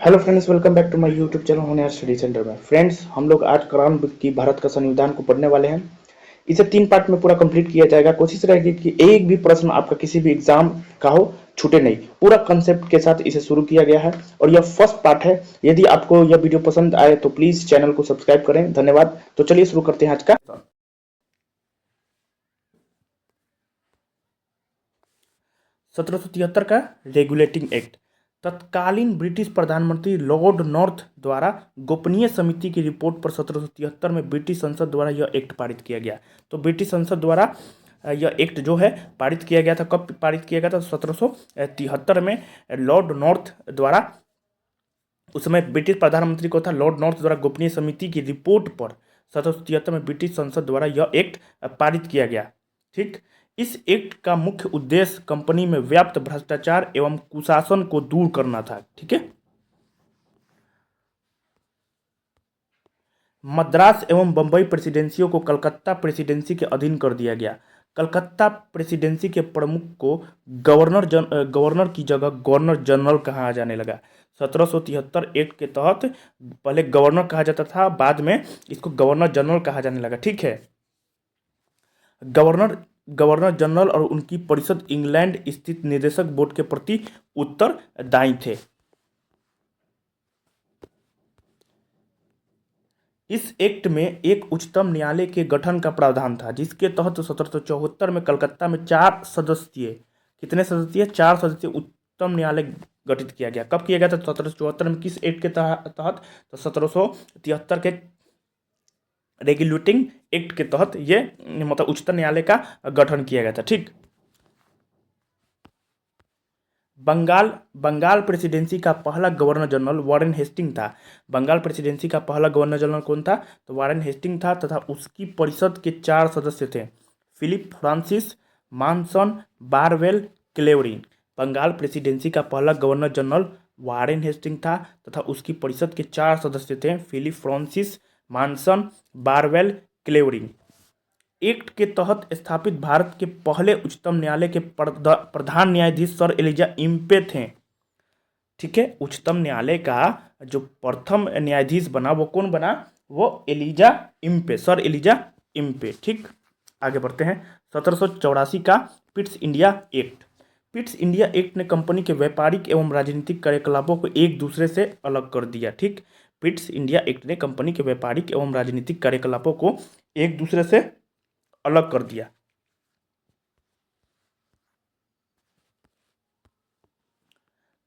Hello friends, welcome back to my YouTube channel Honhaar study centre में। Friends, हम लोग आज कुरान की भारत का संविधान को पढ़ने वाले हैं। इसे 3 पार्ट में पूरा कंप्लीट किया जाएगा। कोशिश रहेगी कि एक भी प्रश्न आपका किसी भी एग्जाम का हो छूटे नहीं। पूरा कंसेप्ट के साथ इसे शुरू किया गया है और यह फर्स्ट पार्ट है। यदि आपको यह वीडियो पसंद आए तो प्लीज चैनल को सब्सक्राइब करें। धन्यवाद। तो चलिए शुरू करते हैं आज का। 1773 का रेगुलेटिंग एक्ट तत्कालीन ब्रिटिश प्रधानमंत्री लॉर्ड नॉर्थ द्वारा गोपनीय समिति की रिपोर्ट पर 1773 में ब्रिटिश संसद द्वारा यह एक्ट पारित किया गया। तो ब्रिटिश संसद द्वारा यह एक्ट जो है पारित किया गया था। कब पारित किया गया था? 1773 में लॉर्ड नॉर्थ द्वारा। उस समय ब्रिटिश प्रधानमंत्री को था लॉर्ड नॉर्थ द्वारा गोपनीय समिति की रिपोर्ट पर 1773 में ब्रिटिश संसद द्वारा यह एक्ट पारित किया गया। ठीक। इस एक्ट का मुख्य उद्देश्य कंपनी में व्याप्त भ्रष्टाचार एवं कुशासन को दूर करना था। ठीक है। मद्रास एवं बंबई प्रेसिडेंसियों को कलकत्ता प्रेसिडेंसी के अधीन कर दिया गया। कलकत्ता प्रेसिडेंसी के प्रमुख को गवर्नर की जगह गवर्नर जनरल कहा जाने लगा। 1773 एक्ट के तहत पहले गवर्नर कहा जाता था, बाद में इसको गवर्नर जनरल कहा जाने लगा। ठीक है। गवर्नर जनरल और उनकी परिषद इंग्लैंड स्थित निदेशक बोर्ड के प्रति उत्तरदायी थे। इस एक्ट में एक उच्चतम न्यायालय के गठन का प्रावधान था, जिसके तहत 1774 में कलकत्ता में 4 सदस्यीय कितने सदस्यीय 4 सदस्यीय उच्चतम न्यायालय गठित किया गया। कब किया गया था? 1774 में। किस एक्ट के तहत? तो 1773 के रेगुलेटिंग एक्ट के तहत ये मतलब उच्चतम न्यायालय का गठन किया गया था। ठीक। बंगाल प्रेसिडेंसी का पहला गवर्नर जनरल वॉरेन हेस्टिंग था। बंगाल प्रेसिडेंसी का पहला गवर्नर जनरल कौन था? तो वॉरेन हेस्टिंग था तथा उसकी परिषद के 4 सदस्य थे, Philip Francis, Monson, Barwell, Clavering. Bengal presidency का पहला गवर्नर जनरल वॉरेन हेस्टिंग था तथा उसकी परिषद के 4 सदस्य थे, Philip Francis, Monson, Barwell, क्लेवरिन। Act के तहत स्थापित भारत के पहले उच्चतम न्यायालय के प्रधान न्यायाधीश सर एलिजा इम्पे थे। ठीक है। उच्चतम न्यायालय का जो प्रथम न्यायाधीश बना वो कौन बना? वो Elijah Impey, sir Elijah Impey. ठीक। आगे बढ़ते हैं। 1784 का Pitt's India Act. Pitt's India Act ने कंपनी के व्यापारिक एवं राजनीतिक कार्यकलापों को एक दूसरे से अलग कर दिया। ठीक। पिट्स इंडिया एक्ट ने कंपनी के व्यापारिक एवं राजनीतिक कार्यकलापों को एक दूसरे से अलग कर दिया।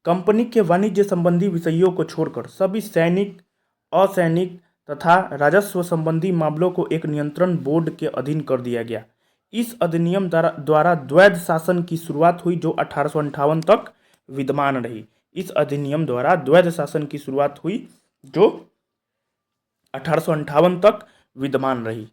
कंपनी के वाणिज्य संबंधी विषयों को छोड़कर सभी सैनिक, असैनिक तथा राजस्व संबंधी मामलों को एक नियंत्रण बोर्ड के अधीन कर दिया गया। इस अधिनियम द्वारा द्वैध शासन की शुरुआत हुई, जो 1858 तक विद्यमान रही। इस अधिनियम द्वारा द्वैध शासन की शुरुआत हुई, जो 1858 तक विद्यमान रही।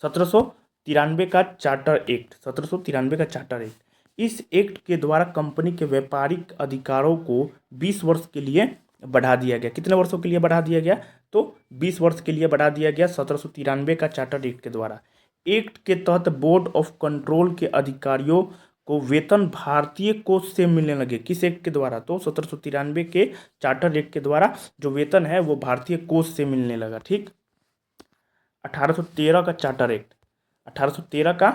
1793 का चार्टर एक्ट। 1793 का चार्टर एक्ट। इस एक्ट के द्वारा कंपनी के व्यापारिक अधिकारों को 20 वर्ष के लिए बढ़ा दिया गया। कितने वर्षों के लिए बढ़ा दिया गया? तो 20 वर्ष के लिए बढ़ा दिया गया 1793 का चार्टर एक्ट के द्वारा। एक्ट के तहत बोर्ड ऑफ कंट्रोल के अधिकारियों को वेतन भारतीय कोष से मिलने लगे। किस एक्ट के द्वारा? तो 1793 के चार्टर एक्ट के द्वारा जो वेतन है वो भारतीय कोष से मिलने लगा। ठीक। 1813 का चार्टर एक्ट। 1813 का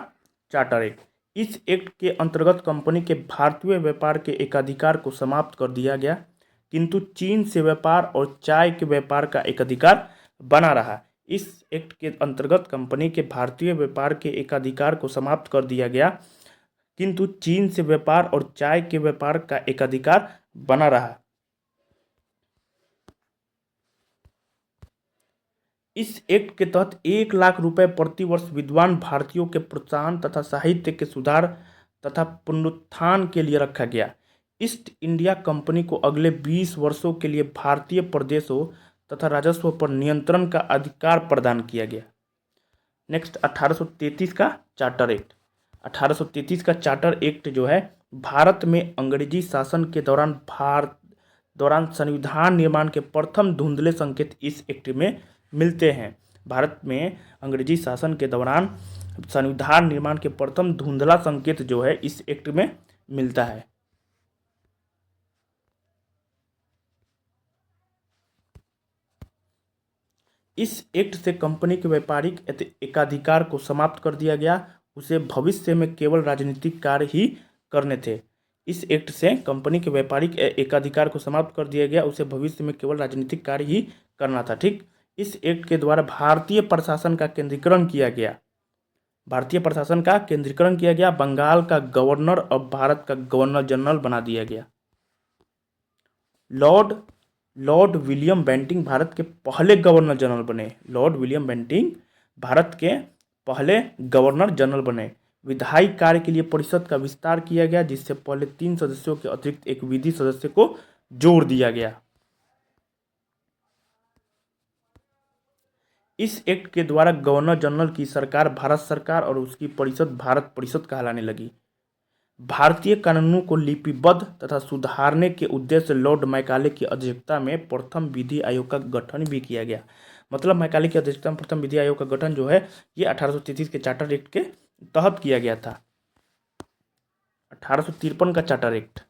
चार्टर एक्ट। इस एक्ट के अंतर्गत कंपनी के भारतीय व्यापार के एकाधिकार को समाप्त कर दिया गया, किंतु चीन से व्यापार और चाय के व्यापार का एकाधिकार बना रहा। इस एक्ट के अंतर्गत कंपनी के भारतीय व्यापार के एकाधिकार को समाप्त कर दिया गया, किंतु चीन से व्यापार और चाय के व्यापार का एकाधिकार बना रहा। इस एक्ट के तहत 1 लाख रुपए प्रति वर्ष विद्वान भारतीयों के प्रोत्साहन तथा साहित्य के सुधार तथा पुनरुत्थान के लिए रखा गया। ईस्ट इंडिया कंपनी को अगले 20 वर्षों के लिए भारतीय प्रदेशों तथा राजस्व पर नियंत्रण का अधिकार प्रदान किया गया। नेक्स्ट 1833 का चार्टर एक्ट। 1833 का चार्टर एक्ट जो है भारत में अंग्रेजी शासन के दौरान संविधान निर्माण के प्रथम धुंधले संकेत इस एक्ट में मिलते हैं। भारत में अंग्रेजी शासन के दौरान संविधान निर्माण के प्रथम धुंधला संकेत जो है इस एक्ट में मिलता है। इस एक्ट से कंपनी के व्यापारिक एकाधिकार को समाप्त कर दिया गया। उसे भविष्य में केवल राजनीतिक कार्य ही करने थे। इस एक्ट से कंपनी के व्यापारिक एकाधिकार को समाप्त कर दिया गया। उसे भविष्य में केवल राजनीतिक कार्य ही करना था। ठीक, इस एक्ट के द्वारा भारतीय प्रशासन का केंद्रीकरण किया गया। भारतीय प्रशासन का केंद्रीकरण किया गया। बंगाल का गवर्नर अब भारत का गवर्नर जनरल बना दिया गया। लॉर्ड विलियम बेंटिंक भारत के पहले गवर्नर जनरल बने। लॉर्ड विलियम बेंटिंक भारत के पहले गवर्नर जनरल बने। विधायी कार्य के लिए परिषद का विस्तार किया गया, जिससे पहले 3 सदस्यों के अतिरिक्त एक विधि सदस्य को जोड़ दिया गया। इस एक्ट के द्वारा गवर्नर जनरल की सरकार भारत सरकार और उसकी परिषद भारत परिषद कहलाने लगी। भारतीय कानूनों को लिपिबद्ध तथा सुधारने के उद्देश्य से लॉर्ड मैकाले की अध्यक्षता में प्रथम विधि आयोग का गठन भी किया गया। मतलब मैकाले की अध्यक्षता में प्रथम विधि आयोग का गठन जो है ये 1833 के चार्टर एक्ट के तहत किया गया था। 1853 का चार्टर एक्ट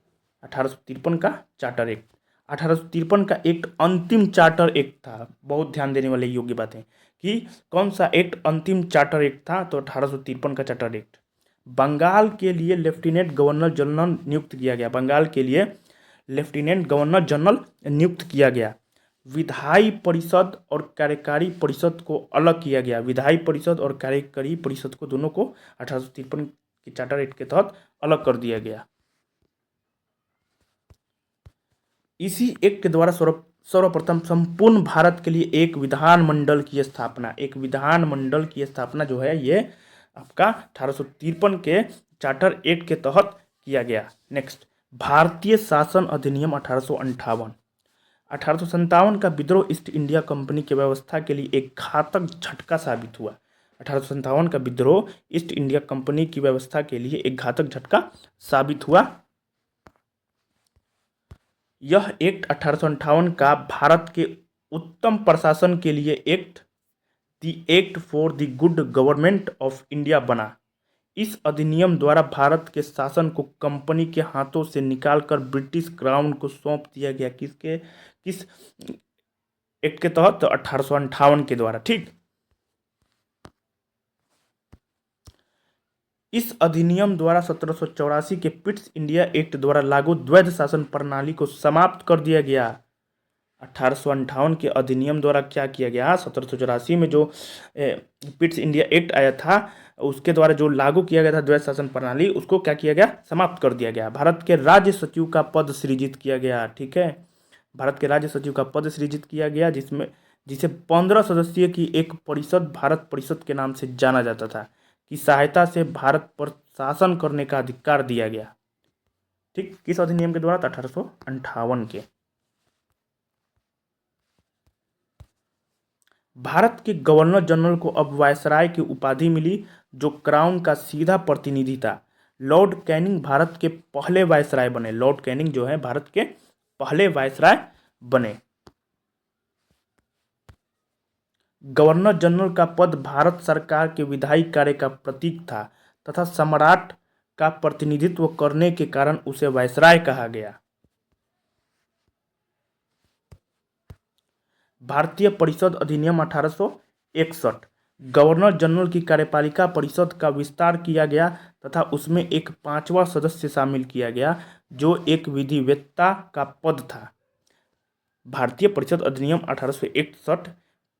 1853 का चार्टर एक्ट 1853 का एक्ट अंतिम चार्टर एक्ट था। बहुत ध्यान देने वाली योग्य बात है कि कौन सा एक्ट अंतिम चार्टर एक्ट था, तो 1853 का चार्टर एक्ट। बंगाल के लिए लेफ्टिनेंट गवर्नर जनरल नियुक्त किया गया। बंगाल के लिए लेफ्टिनेंट गवर्नर जनरल नियुक्त किया गया। विधायी परिषद और कार्यकारी परिषद को अलग किया गया। विधायी परिषद और कार्यकारी परिषद को दोनों को 1853 के चार्टर एक्ट के तहत अलग कर दिया गया। इसी एक्ट के द्वारा सर्वप्रथम संपूर्ण भारत के लिए एक विधानमंडल की स्थापना जो है ये आपका 1853 के चार्टर एक्ट के तहत किया गया। नेक्स्ट, भारतीय शासन अधिनियम 1857 का विद्रोह ईस्ट इंडिया कंपनी की व्यवस्था के लिए एक घातक झटका साबित हुआ। 1857 का विद्रोह ईस्ट इंडिया कंपनी की व्यवस्था के लिए एक घातक झटका साबित हुआ। यह एक्ट 1858 का भारत के उत्तम प्रशासन के लिए act act for the good government of India बना। इस अधिनियम द्वारा भारत के शासन को कंपनी के हाथों से निकालकर ब्रिटिश क्राउन को सौंप दिया गया। किस एक्ट के तहत? तो 1858 के द्वारा। ठीक, इस अधिनियम द्वारा 1784 के पिट्स इंडिया एक्ट द्वारा लागू द्वैध शासन प्रणाली को समाप्त कर दिया गया। 1858 के अधिनियम द्वारा क्या किया गया? 1784 में जो पिट्स इंडिया एक्ट आया था उसके द्वारा जो लागू किया गया था द्वैध शासन प्रणाली, उसको क्या किया गया? समाप्त कर दिया गया। भारत के राज्य सचिव का पद सृजित किया गया। ठीक है, भारत के राज्य सचिव का पद सृजित किया गया, जिसे 15 सदस्यीय की एक परिषद भारत परिषद के नाम से जाना जाता था, की सहायता से भारत पर शासन करने का अधिकार दिया गया। ठीक, किस अधिनियम के द्वारा? 1858 के। भारत के गवर्नर जनरल को अब वायसराय की उपाधि मिली, जो क्राउन का सीधा प्रतिनिधि था। लॉर्ड कैनिंग भारत के पहले वायसराय बने। लॉर्ड कैनिंग जो है भारत के पहले वायसराय बने। गवर्नर जनरल का पद भारत सरकार के विधायी कार्य का प्रतीक था तथा सम्राट का प्रतिनिधित्व करने के कारण उसे वायसराय कहा गया। भारतीय परिषद अधिनियम 1861। गवर्नर जनरल की कार्यपालिका परिषद का विस्तार किया गया तथा उसमें एक 5वां सदस्य शामिल किया गया, जो एक विधिवेत्ता का पद था। भारतीय परिषद अधिनियम 1861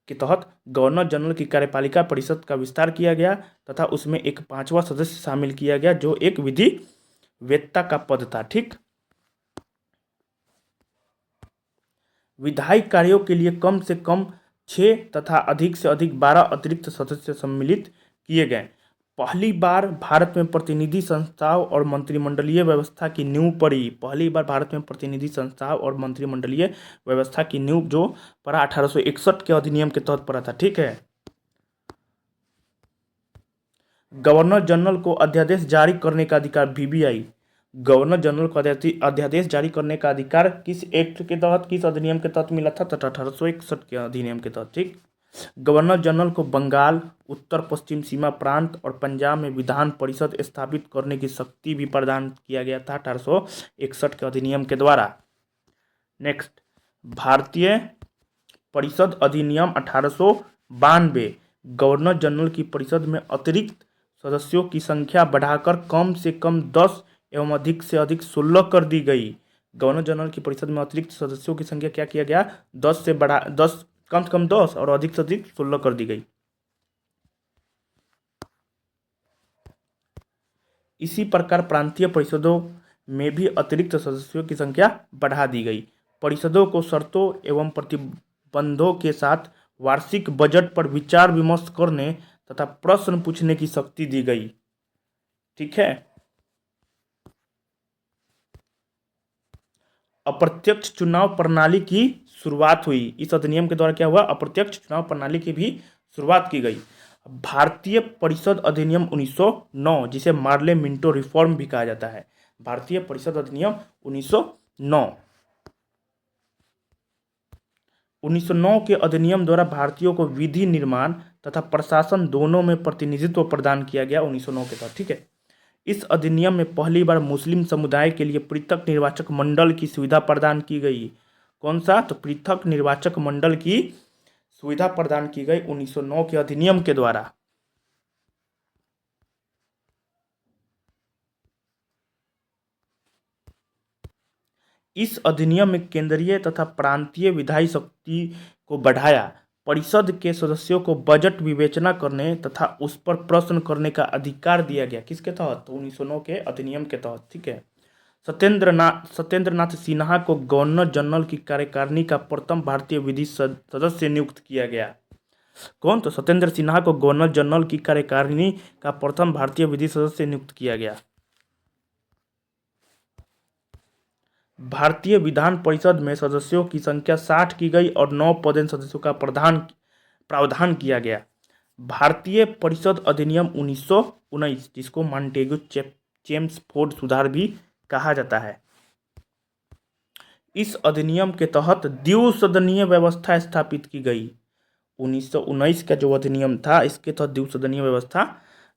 के तहत गवर्नर जनरल की कार्यपालिका परिषद का विस्तार किया गया तथा उसमें एक 5वां सदस्य शामिल किया गया, जो एक विधिवेत्ता का पद था। ठीक, विधायी कार्यों के लिए कम से कम 6 तथा अधिक से अधिक 12 अतिरिक्त सदस्य सम्मिलित किए गए। पहली बार भारत में प्रतिनिधि संस्थाओं और मंत्रिमंडलीय व्यवस्था की नींव पड़ी। पहली बार भारत में प्रतिनिधि संस्थाओं और मंत्रिमंडलीय व्यवस्था की नींव जो पड़ा 1861 के अधिनियम के तहत पड़ा था। ठीक है, गवर्नर जनरल को अध्यादेश जारी करने का अधिकार BBI। गवर्नर जनरल को अध्यादेश जारी करने का अधिकार किस एक्ट के तहत, किस अधिनियम के तहत मिला था? 1861 के अधिनियम के तहत। ठीक, गवर्नर जनरल को बंगाल, उत्तर पश्चिम सीमा प्रांत और पंजाब में विधान परिषद स्थापित करने की शक्ति भी प्रदान किया गया था 1861 के अधिनियम के द्वारा। नेक्स्ट, भारतीय परिषद अधिनियम 1892 गवर्नर जनरल की परिषद में अतिरिक्त सदस्यों की संख्या बढ़ाकर कम से कम 10 एवं अधिक से अधिक 16 कर दी गई। गवर्नर जनरल की परिषद में अतिरिक्त सदस्यों की संख्या क्या किया गया, 10 से बढ़ा 10 कम से कम 10 और अधिक से अधिक 16 कर दी गई। इसी प्रकार प्रांतीय परिषदों में भी अतिरिक्त सदस्यों की संख्या बढ़ा दी गई। परिषदों को शर्तों एवं प्रतिबंधों के साथ वार्षिक बजट पर विचार विमर्श करने तथा प्रश्न पूछने की शक्ति दी गई। ठीक है। अप्रत्यक्ष चुनाव प्रणाली की शुरुआत हुई। इस अधिनियम के द्वारा क्या हुआ, अप्रत्यक्ष चुनाव प्रणाली की भी शुरुआत की गई। भारतीय परिषद अधिनियम 1909 जिसे मार्ले मिंटो रिफॉर्म भी कहा जाता है। भारतीय परिषद अधिनियम 1909 1909 के अधिनियम द्वारा भारतीयों को विधि निर्माण तथा प्रशासन दोनों में प्रतिनिधित्व प्रदान किया गया 1909 के तहत। ठीक है। इस अधिनियम में पहली बार मुस्लिम समुदाय के लिए पृथक निर्वाचक मंडल की सुविधा प्रदान की गई। कौन सा, तो पृथक निर्वाचक मंडल की सुविधा प्रदान की गई 1909 के अधिनियम के द्वारा। इस अधिनियम में केंद्रीय तथा प्रांतीय विधायी शक्ति को बढ़ाया। परिषद के सदस्यों को बजट विवेचना करने तथा उस पर प्रश्न करने का अधिकार दिया गया। किसके तहत, तो 1909 के अधिनियम के तहत। ठीक है। सत्येंद्रनाथ सिन्हा को गवर्नर जनरल की कार्यकारिणी का प्रथम भारतीय विधि सदस्य नियुक्त किया गया। कौन, तो सत्येंद्र सिन्हा को गवर्नर जनरल की कार्यकारिणी का प्रथम भारतीय विधि सदस्य नियुक्त किया गया। भारतीय विधान परिषद में सदस्यों की संख्या 60 की गई और 9 पदेन सदस्यों का प्रावधान किया गया। भारतीय परिषद अधिनियम 1919 जिसको मॉन्टेग्यू चेम्सफोर्ड सुधार भी कहा जाता है। इस अधिनियम के तहत द्विसदनीय व्यवस्था स्थापित की गई। 1919 का जो अधिनियम था इसके तहत द्विसदनीय व्यवस्था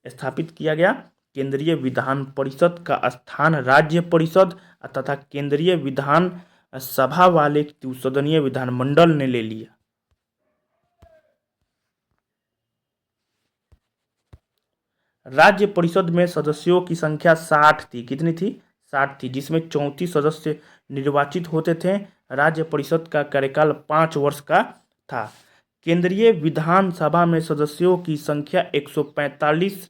स्थापित किया गया। केंद्रीय विधान परिषद का स्थान राज्य परिषद तथा केंद्रीय विधान सभा वाले द्विसदनीय विधानमंडल ने ले लिया। राज्य परिषद में सदस्यों की संख्या 60 थी। कितनी थी, 60 थी, जिसमें 34 सदस्य निर्वाचित होते थे। राज्य परिषद का कार्यकाल 5 वर्ष का था। केंद्रीय विधानसभा में सदस्यों की संख्या 145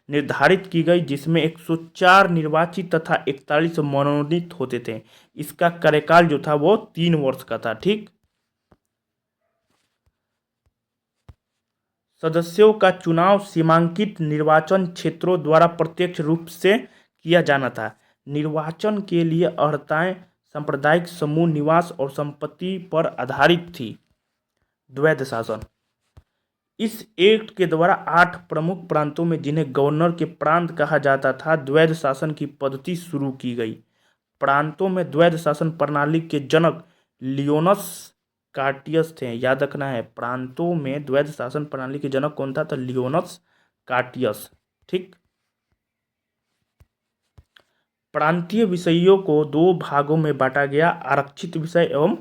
निर्धारित की गई, जिसमें 104 निर्वाचित तथा 41 मनोनीत होते थे। इसका कार्यकाल जो था वो 3 वर्ष का था। ठीक। सदस्यों का चुनाव सीमांकित निर्वाचन क्षेत्रों द्वारा प्रत्यक्ष रूप से किया जाना था। निर्वाचन के लिए अर्हताएं सांप्रदायिक समूह, निवास और संपत्ति पर आधारित थी। द्वैध शासन। इस एक्ट के द्वारा 8 प्रमुख प्रांतों में जिन्हें गवर्नर के प्रांत कहा जाता था, द्वैध शासन की पद्धति शुरू की गई। प्रांतों में द्वैध शासन प्रणाली के जनक लियोनस कार्टियस थे। याद रखना है, प्रांतों में द्वैध शासन प्रणाली के जनक कौन था, तो लियोनस कार्टियस। ठीक। प्रांतीय विषयों को 2 भागों में बांटा गया, आरक्षित विषय एवं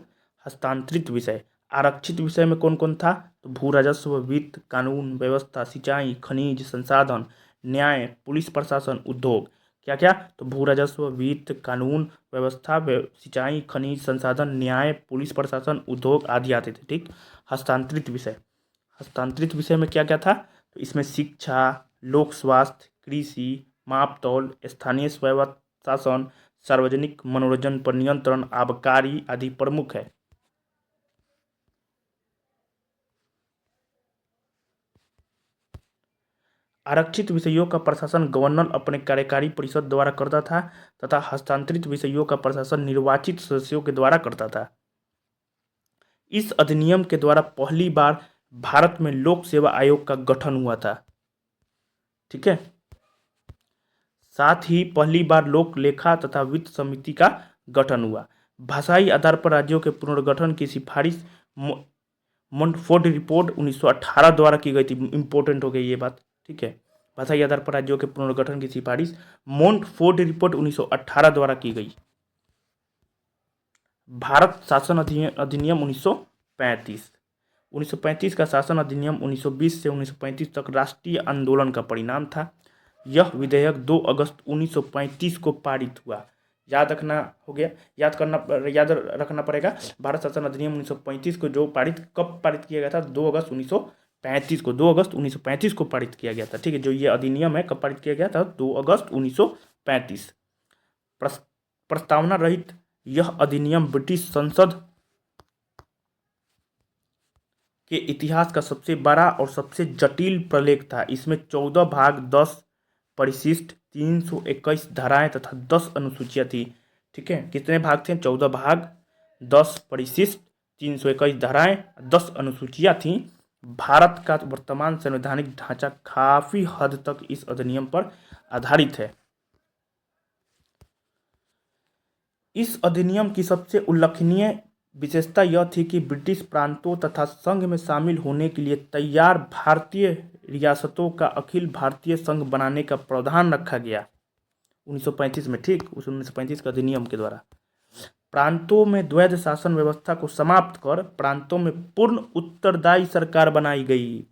हस्तांतरित विषय। आरक्षित विषय में कौन कौन था, तो भू राजस्व, वित्त, कानून व्यवस्था, सिंचाई, खनिज संसाधन, न्याय, पुलिस प्रशासन, उद्योग। क्या क्या, तो भू राजस्व, वित्त, कानून व्यवस्था, सिंचाई, खनिज संसाधन, न्याय, पुलिस प्रशासन, उद्योग आदि आते थे। ठीक। हस्तांतरित विषय। हस्तांतरित विषय में क्या क्या था, तो इसमें शिक्षा, लोक स्वास्थ्य, कृषि, मापतौल, स्थानीय स्वयं शासन, सार्वजनिक मनोरंजन पर नियंत्रण, आबकारी आदि प्रमुख है। आरक्षित विषयों का प्रशासन गवर्नर अपने कार्यकारी परिषद द्वारा करता था तथा हस्तांतरित विषयों का प्रशासन निर्वाचित सदस्यों के द्वारा करता था। इस अधिनियम के द्वारा पहली बार भारत में लोक सेवा आयोग का गठन हुआ था। ठीक है। साथ ही पहली बार लोक लेखा तथा वित्त समिति का गठन हुआ। भाषाई आधार पर राज्यों के पुनर्गठन की सिफारिश मोंटफोर्ड रिपोर्ट 1918 द्वारा की गई थी। इंपॉर्टेंट हो गई ये बात। ठीक है। भाषाई आधार पर राज्यों के पुनर्गठन की सिफारिश मोंटफोर्ड रिपोर्ट 1918 द्वारा की गई। भारत शासन अधिनियम 1900 1935 का शासन अधिनियम 1920 से 1935 तक राष्ट्रीय आंदोलन का परिणाम था। यह विधेयक 2 अगस्त 1935 को पारित हुआ। याद रखना पड़ेगा। भारत शासन अधिनियम 1935 को जो कब पारित किया गया था? 2 अगस्त 1935 को। 2 अगस्त 1935 को पारित किया गया था। ठीक है, जो ये अधिनियम है कब पारित किया गया था? 2 अगस्त 1935। प्रस्तावना रहित यह अधिनियम ब्रिटिश संसद के इतिहास का सबसे बड़ा और सबसे जटिल प्रलेख था। इसमें 14 भाग, 10 परिशिष्ट, 321 धाराएं तथा 10 अनुसूचियां थी। ठीक है, कितने भाग थे? 14 भाग, 10 परिशिष्ट, 321 धाराएं, 10 अनुसूचियां थीं। भारत का वर्तमान संवैधानिक ढांचा काफी हद तक इस अधिनियम पर आधारित है। इस अधिनियम की सबसे उल्लेखनीय विशेषता यह थी कि ब्रिटिश प्रांतों तथा संघ में शामिल होने के लिए तैयार भारतीय रियासतों का अखिल भारतीय संघ बनाने का प्रावधान रखा गया 1935 में। ठीक, उस 1935 के अधिनियम के द्वारा प्रांतों में द्वैध शासन व्यवस्था को समाप्त कर प्रांतों में पूर्ण उत्तरदायी सरकार बनाई गई।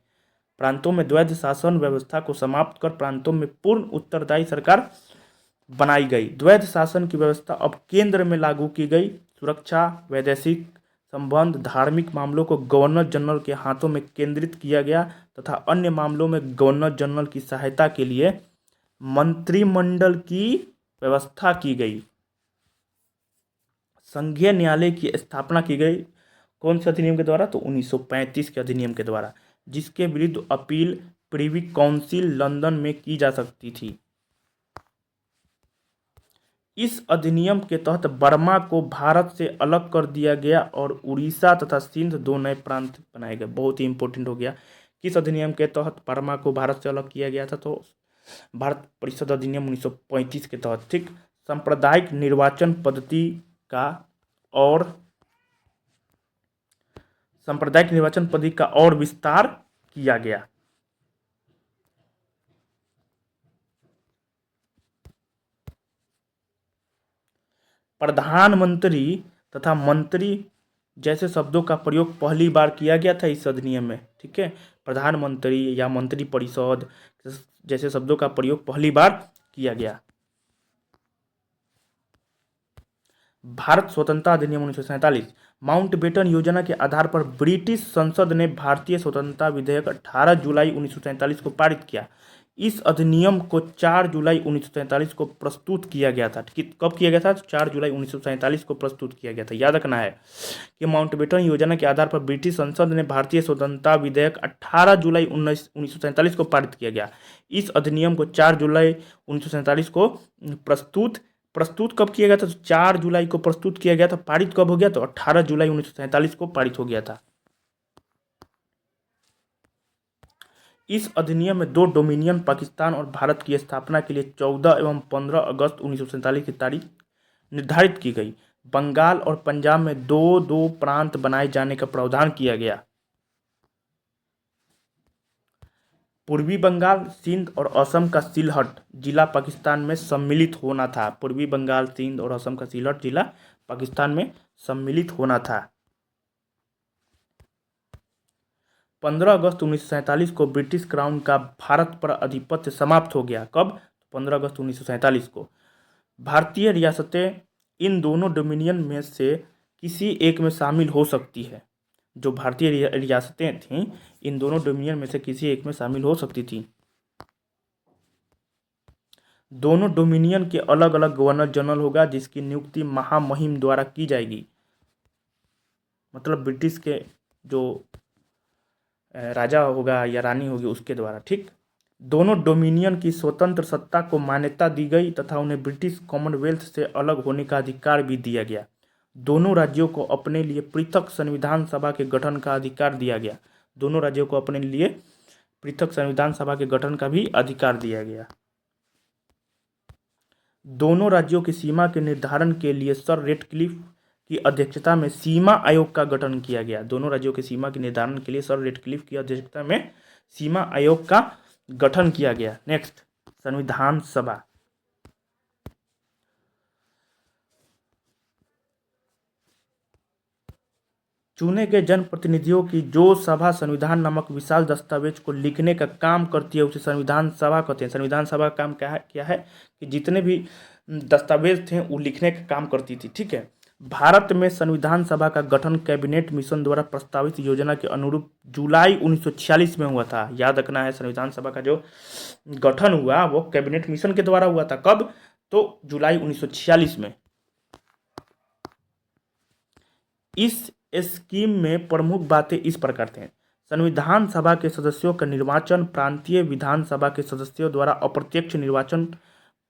प्रांतों में द्वैध शासन व्यवस्था को समाप्त कर प्रांतों में पूर्ण उत्तरदायी सरकार बनाई गई। द्वैध शासन की व्यवस्था अब केंद्र में लागू की गई। सुरक्षा, वैदेशिक संबंध, धार्मिक मामलों को गवर्नर जनरल के हाथों में केंद्रित किया गया तथा अन्य मामलों में गवर्नर जनरल की सहायता के लिए मंत्रिमंडल की व्यवस्था की गई। संघीय न्यायालय की स्थापना की गई। कौन से अधिनियम के द्वारा? तो 1935 के अधिनियम के द्वारा, जिसके विरुद्ध अपील प्रिवी काउंसिल लंदन में की जा सकती थी। इस अधिनियम के तहत बर्मा को भारत से अलग कर दिया गया और उड़ीसा तथा सिंध 2 नए प्रांत बनाए गए। बहुत ही इंपॉर्टेंट हो गया। किस अधिनियम के तहत बर्मा को भारत से अलग किया गया था? तो भारत परिषद अधिनियम 1935 के तहत। ठीक, सांप्रदायिक निर्वाचन पद्धति का और विस्तार किया गया। प्रधानमंत्री तथा मंत्री जैसे शब्दों का प्रयोग पहली बार किया गया था इस अधिनियम में। ठीक है, प्रधानमंत्री या मंत्री परिषद जैसे शब्दों का प्रयोग पहली बार किया गया। भारत स्वतंत्रता अधिनियम 1947। माउंटबेटन योजना के आधार पर ब्रिटिश संसद ने भारतीय स्वतंत्रता विधेयक 18 जुलाई 1947 को पारित किया। इस अधिनियम को 4 जुलाई 1947 को प्रस्तुत किया गया था। कब किया गया था? 4 जुलाई 1947 को प्रस्तुत किया गया था। याद रखना है कि माउंटबेटन योजना के आधार पर ब्रिटिश संसद ने भारतीय स्वतंत्रता विधेयक 18 जुलाई 1947 को पारित किया गया। इस अधिनियम को 4 जुलाई 1947 को प्रस्तुत कब किया गया था? तो 4 जुलाई को प्रस्तुत किया गया था। पारित कब हो गया? तो 18 जुलाई 1947 को पारित हो गया था। इस अधिनियम में 2 डोमिनियन पाकिस्तान और भारत की स्थापना के लिए 14 एवं 15 अगस्त 1947 की तारीख निर्धारित की गई। बंगाल और पंजाब में 2-2 प्रांत बनाए जाने का प्रावधान किया गया। पूर्वी बंगाल, सिंध और असम का सिलहट जिला पाकिस्तान में सम्मिलित होना था। पूर्वी बंगाल, सिंध और असम का सिलहट जिला पाकिस्तान में सम्मिलित होना था। 15 अगस्त 1947 को ब्रिटिश क्राउन का भारत पर आधिपत्य समाप्त हो गया। कब? 15 अगस्त 1947 को। भारतीय रियासतें इन दोनों डोमिनियन में से किसी एक में शामिल हो सकती है। जो भारतीय रियासतें थीं इन दोनों डोमिनियन में से किसी एक में शामिल हो सकती थी। दोनों डोमिनियन के अलग अलग गवर्नर जनरल होगा जिसकी नियुक्ति महामहिम द्वारा की जाएगी। मतलब ब्रिटिश के जो राजा होगा या रानी होगी उसके द्वारा। ठीक, दोनों डोमिनियन की स्वतंत्र सत्ता को मान्यता दी गई तथा उन्हें ब्रिटिश कॉमनवेल्थ से अलग होने का अधिकार भी दिया गया। दोनों राज्यों को अपने लिए पृथक संविधान सभा के गठन का अधिकार दिया गया। दोनों राज्यों को अपने लिए पृथक संविधान सभा के गठन का भी अधिकार दिया गया। दोनों राज्यों की सीमा के निर्धारण के लिए सर रेडक्लिफ की अध्यक्षता में सीमा आयोग का गठन किया गया। दोनों राज्यों की सीमा के निर्धारण के लिए सर रेडक्लिफ की अध्यक्षता में सीमा आयोग का गठन किया गया। नेक्स्ट, संविधान सभा। चुने गए जनप्रतिनिधियों की जो सभा संविधान नामक विशाल दस्तावेज को लिखने का काम करती है उसे संविधान सभा कहते हैं। संविधान सभा का काम क्या है कि जितने भी दस्तावेज थे वो लिखने का काम करती थी। ठीक है। भारत में संविधान सभा का गठन कैबिनेट मिशन द्वारा प्रस्तावित योजना के अनुरूप जुलाई 1946 में हुआ था। याद रखना है, संविधान सभा का जो गठन हुआ वो कैबिनेट मिशन के द्वारा हुआ था। कब? तो जुलाई 1946 में। इस स्कीम में प्रमुख बातें इस प्रकार थे। संविधान सभा के सदस्यों का निर्वाचन प्रांतीय विधानसभा के सदस्यों द्वारा अप्रत्यक्ष निर्वाचन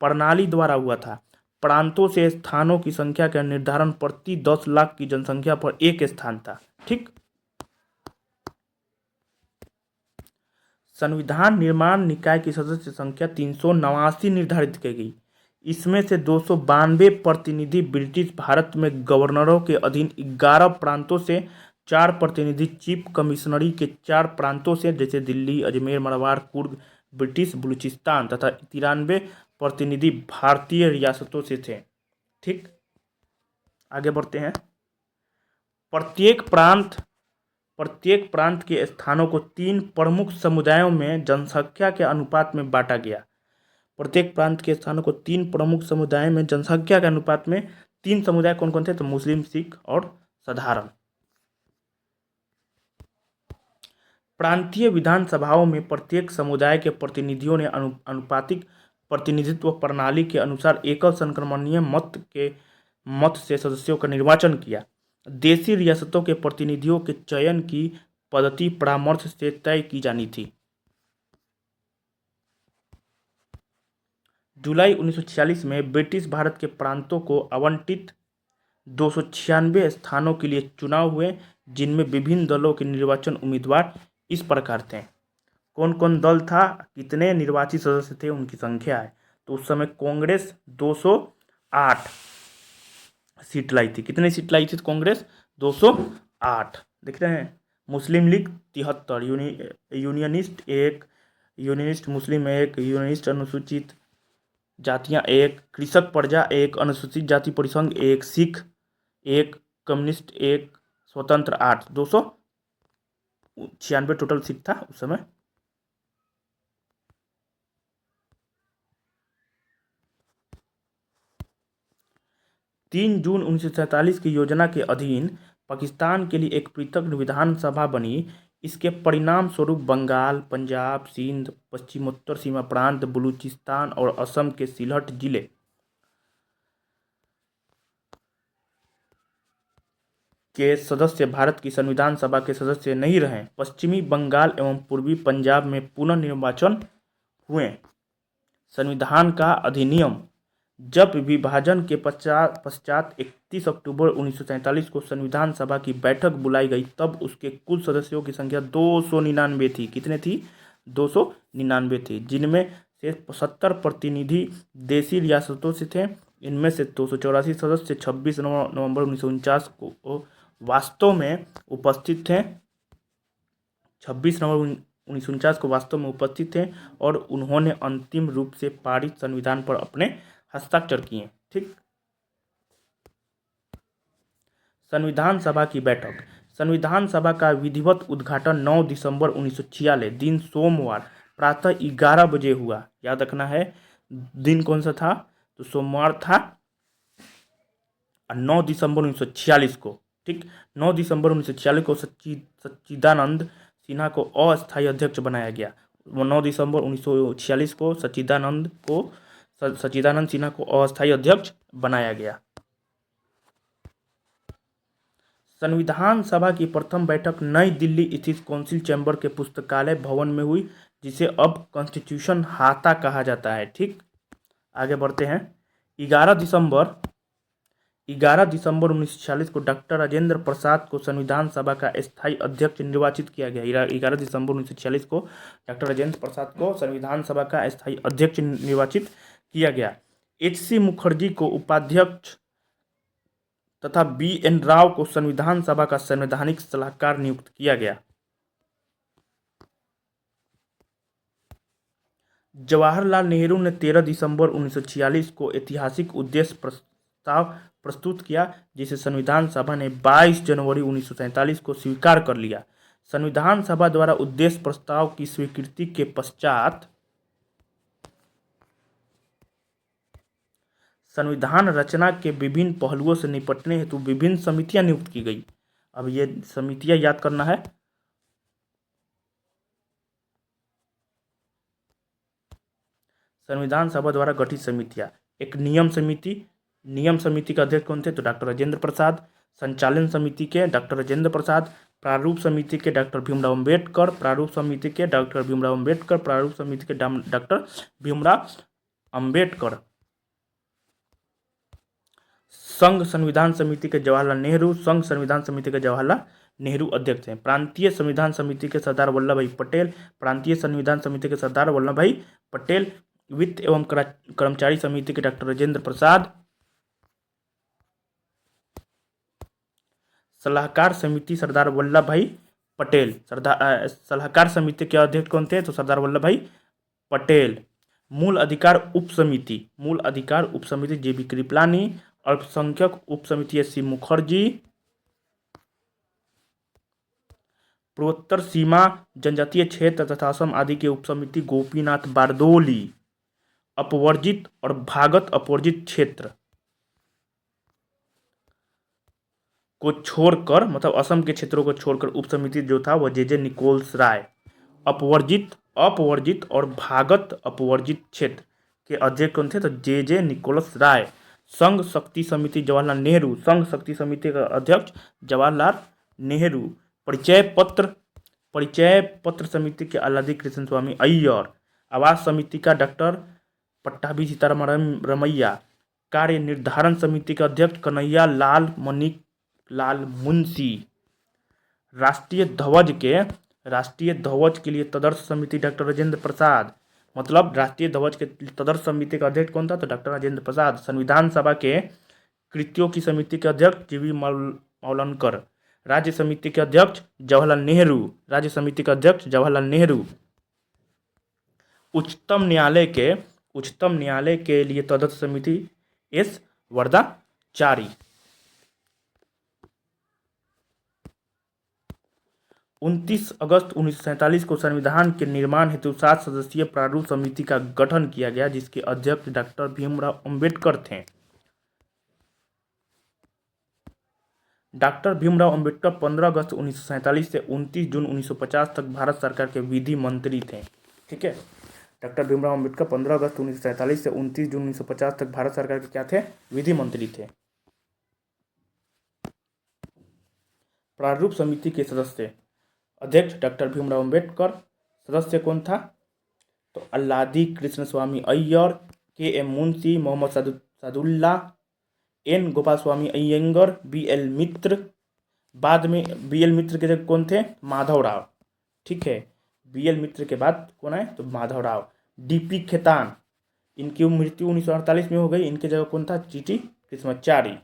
प्रणाली द्वारा हुआ था। प्रांतों से स्थानों की संख्या का निर्धारण प्रति 10 लाख की जनसंख्या पर एक स्थान था। ठीक। संविधान निर्माण निकाय की सदस्य संख्या 389 निर्धारित की गई। इसमें से 292 प्रतिनिधि ब्रिटिश भारत में गवर्नरों के अधीन 11 प्रांतों से, 4 प्रतिनिधि चीफ कमिश्नरी के 4 प्रांतों से जैसे दिल्ली, अजमेर, मरवाड़, कुर्ग, ब्रिटिश बलूचिस्तान तथा 93 प्रतिनिधि भारतीय रियासतों से थे। ठीक। आगे बढ़ते हैं। प्रत्येक प्रांत के स्थानों को 3 प्रमुख समुदायों में जनसंख्या के अनुपात में बांटा गया। प्रत्येक प्रांत के स्थानों को 3 प्रमुख समुदायों में जनसंख्या के अनुपात में 3 समुदाय कौन कौन थे? तो मुस्लिम, सिख और साधारण। प्रांतीय विधानसभाओं में प्रत्येक समुदाय के प्रतिनिधियों ने अनुपातिक प्रतिनिधित्व प्रणाली के अनुसार एकल संक्रमणीय मत से सदस्यों का निर्वाचन किया। देशी रियासतों के प्रतिनिधियों के चयन की पद्धति परामर्श से तय की जानी थी। जुलाई 1946 में ब्रिटिश भारत के प्रांतों को आवंटित 296 स्थानों के लिए चुनाव हुए, जिनमें विभिन्न दलों के निर्वाचन उम्मीदवार इस प्रकार थे। कौन कौन दल था, कितने निर्वाचित सदस्य थे, उनकी संख्या है। तो उस समय कांग्रेस 208 सीट लाई थी। कितनी सीट लाई थी कांग्रेस? 208। देख रहे हैं। मुस्लिम लीग 73, यूनियनिस्ट 1, यूनियनिस्ट मुस्लिम 1, यूनियनिस्ट अनुसूचित जातियां 1, कृषक प्रजा 1, अनुसूचित जाति परिसंघ 1, सिख 1, कम्युनिस्ट 1, स्वतंत्र 8, 296 टोटल सीट था उस समय। जून 1947 की योजना के अधीन पाकिस्तान के लिए एक पृथक विधानसभा बनी। इसके परिणाम स्वरूप बंगाल, पंजाब, सिंध, पश्चिमोत्तर सीमा प्रांत, बलूचिस्तान और असम के सिलहट जिले के सदस्य भारत की संविधान सभा के सदस्य नहीं रहे। पश्चिमी बंगाल एवं पूर्वी पंजाब में पुनः निर्वाचन हुए। संविधान का अधिनियम। जब विभाजन के पश्चात 31 अक्टूबर 1947 को संविधान सभा की बैठक बुलाई गई, तब उसके कुल सदस्यों की संख्या 299 थी। कितने थी? 299 थी, जिनमें से 70 प्रतिनिधि देशी रियासतों से थे। इनमें से 284 सदस्य 26 नवंबर 1949 को वास्तव में उपस्थित थे। 26 नवंबर 1949 को वास्तव में उपस्थित थे और उन्होंने अंतिम रूप से पारित संविधान पर अपने हस्ताक्षर किए। ठीक। संविधान सभा की बैठक। संविधान सभा का विधिवत उद्घाटन 9 दिसंबर 1946 दिन सोमवार प्रातः 11 बजे हुआ। याद रखना है दिन कौन सा था? तो सोमवार था, 9 दिसंबर 1946 को। ठीक। 9 दिसंबर 1946 को सच्चिदानंद सिन्हा को अस्थायी अध्यक्ष बनाया गया। 9 दिसंबर 1946 को सच्चिदानंद सिन्हा को अस्थायी अध्यक्ष बनाया गया। संविधान सभा की प्रथम बैठक नई दिल्ली स्थित काउंसिल चैम्बर के पुस्तकालय भवन में हुई, जिसे अब कॉन्स्टिट्यूशन हाता कहा जाता है। ठीक। आगे बढ़ते हैं। 11 दिसंबर 1946 को डॉक्टर राजेंद्र प्रसाद को संविधान सभा का स्थायी अध्यक्ष निर्वाचित किया गया। 11 दिसंबर 1946 को डॉक्टर राजेंद्र प्रसाद को संविधान सभा का स्थायी अध्यक्ष निर्वाचित किया गया। H.C. मुखर्जी को उपाध्यक्ष तथा B.N. राव को संविधान सभा का संवैधानिक सलाहकार नियुक्त किया गया। जवाहरलाल नेहरू ने 13 दिसंबर 1946 को ऐतिहासिक उद्देश्य प्रस्ताव प्रस्तुत किया, जिसे संविधान सभा ने 22 जनवरी 1947 को स्वीकार कर लिया। संविधान सभा द्वारा उद्देश्य प्रस्ताव की स्वीकृति के पश्चात संविधान रचना के विभिन्न पहलुओं से निपटने हेतु विभिन्न समितियां नियुक्त की गई। अब ये समितियां याद करना है। संविधान सभा द्वारा गठित समितियां, एक नियम समिति के अध्यक्ष कौन थे? तो डॉक्टर राजेंद्र प्रसाद। संचालन समिति के डॉक्टर राजेंद्र प्रसाद। प्रारूप समिति के डॉक्टर भीमराव अम्बेडकर। प्रारूप समिति के डॉक्टर भीमराव अम्बेडकर। प्रारूप समिति के डॉक्टर भीमराव अम्बेडकर। संघ संविधान समिति के जवाहरलाल नेहरू। संघ संविधान समिति के जवाहरलाल नेहरू अध्यक्ष हैं। प्रांतीय संविधान समिति के सरदार वल्लभ भाई पटेल। प्रांतीय संविधान समिति के सरदार वल्लभ भाई पटेल। वित्त एवं कर्मचारी समिति के डॉक्टर राजेंद्र प्रसाद। सलाहकार समिति सरदार वल्लभ भाई पटेल। सलाहकार समिति के अध्यक्ष कौन थे? तो सरदार वल्लभ भाई पटेल। मूल अधिकार उप समिति JB कृपलानी। अल्पसंख्यक उप समिति SC मुखर्जी। पूर्वोत्तर सीमा, जनजातीय क्षेत्र तथा असम आदि के उप समिति गोपीनाथ बारदोली। अपवर्जित और भागत अपवर्जित क्षेत्र को छोड़कर, मतलब असम के क्षेत्रों को छोड़कर उप समिति जो था वह JJ निकोल्स राय। अपवर्जित और भागत अपवर्जित क्षेत्र के अध्यक्ष कौन थे? तो JJ निकोलस राय। संघ शक्ति समिति जवाहरलाल नेहरू। संघ शक्ति समिति का अध्यक्ष जवाहरलाल नेहरू। परिचय पत्र समिति के आलादी कृष्ण स्वामी अय्यर। आवास समिति का डॉक्टर पट्टाभी सीताराम रमैया। कार्य निर्धारण समिति का अध्यक्ष कन्हैया लाल मणिक लाल मुंशी। राष्ट्रीय ध्वज के लिए तदर्थ समिति डॉक्टर राजेंद्र प्रसाद। मतलब राष्ट्रीय ध्वज के तदर्थ समिति का अध्यक्ष कौन था? तो डॉक्टर राजेंद्र प्रसाद। संविधान सभा के कृतियों की समिति के अध्यक्ष जीवी मौलनकर। राज्य समिति के अध्यक्ष जवाहरलाल नेहरू। उच्चतम न्यायालय के लिए तदर्थ समिति S वरदाचारी। 29 अगस्त 1947 को संविधान के निर्माण हेतु 7 सदस्यीय प्रारूप समिति का गठन किया गया, जिसके अध्यक्ष डॉक्टर भीमराव अम्बेडकर थे। डॉक्टर भीमराव अम्बेडकर 15 अगस्त 1947 से 29 जून 1950 तक भारत सरकार के विधि मंत्री थे। ठीक है, डॉक्टर भीमराव अम्बेडकर 15 अगस्त 1947 से 29 जून 1950 तक भारत सरकार के क्या थे? विधि मंत्री थे। प्रारूप समिति के सदस्य अध्यक्ष डॉक्टर भीमराव अम्बेडकर। सदस्य कौन था? तो आलादी कृष्ण स्वामी Iyer, KM Munshi, Mohammad Sadulla, N Gopal Swami Iyengar, BL मित्र। बाद में BL मित्र के जगह कौन थे? माधवराव। ठीक है, BL मित्र के बाद कौन है? तो माधवराव। DP खेतान, इनकी मृत्यु 1948 में हो गई। इनके जगह कौन था? GT कृष्णाचारी।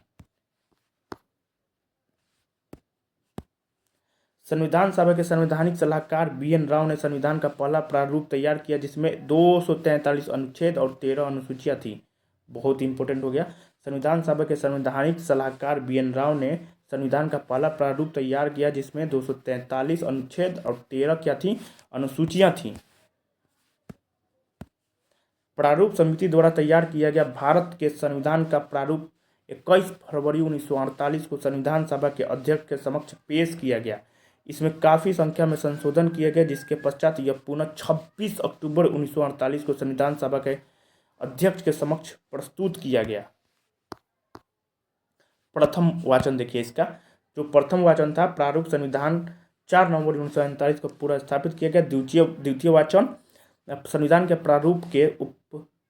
संविधान सभा के संवैधानिक सलाहकार BN राव ने संविधान का पहला प्रारूप तैयार किया, जिसमें 243 अनुच्छेद और 13 अनुसूचियां थी। बहुत इंपॉर्टेंट हो गया। संविधान सभा के संवैधानिक सलाहकार BN राव ने संविधान का पहला प्रारूप तैयार किया, जिसमें 243 अनुच्छेद और 13 क्या थी? अनुसूचियां थी। प्रारूप समिति द्वारा तैयार किया गया भारत के संविधान का प्रारूप 21 फरवरी 1948 को संविधान सभा के अध्यक्ष के समक्ष पेश किया गया। इसमें काफ़ी संख्या में संशोधन किए गए, जिसके पश्चात यह पुनः 26 अक्टूबर 1948 को संविधान सभा के अध्यक्ष के समक्ष प्रस्तुत किया गया। प्रथम वाचन देखिए इसका। जो प्रथम वाचन था, प्रारूप संविधान 4 नवंबर 1947 को पूरा स्थापित किया गया। द्वितीय वाचन संविधान के प्रारूप के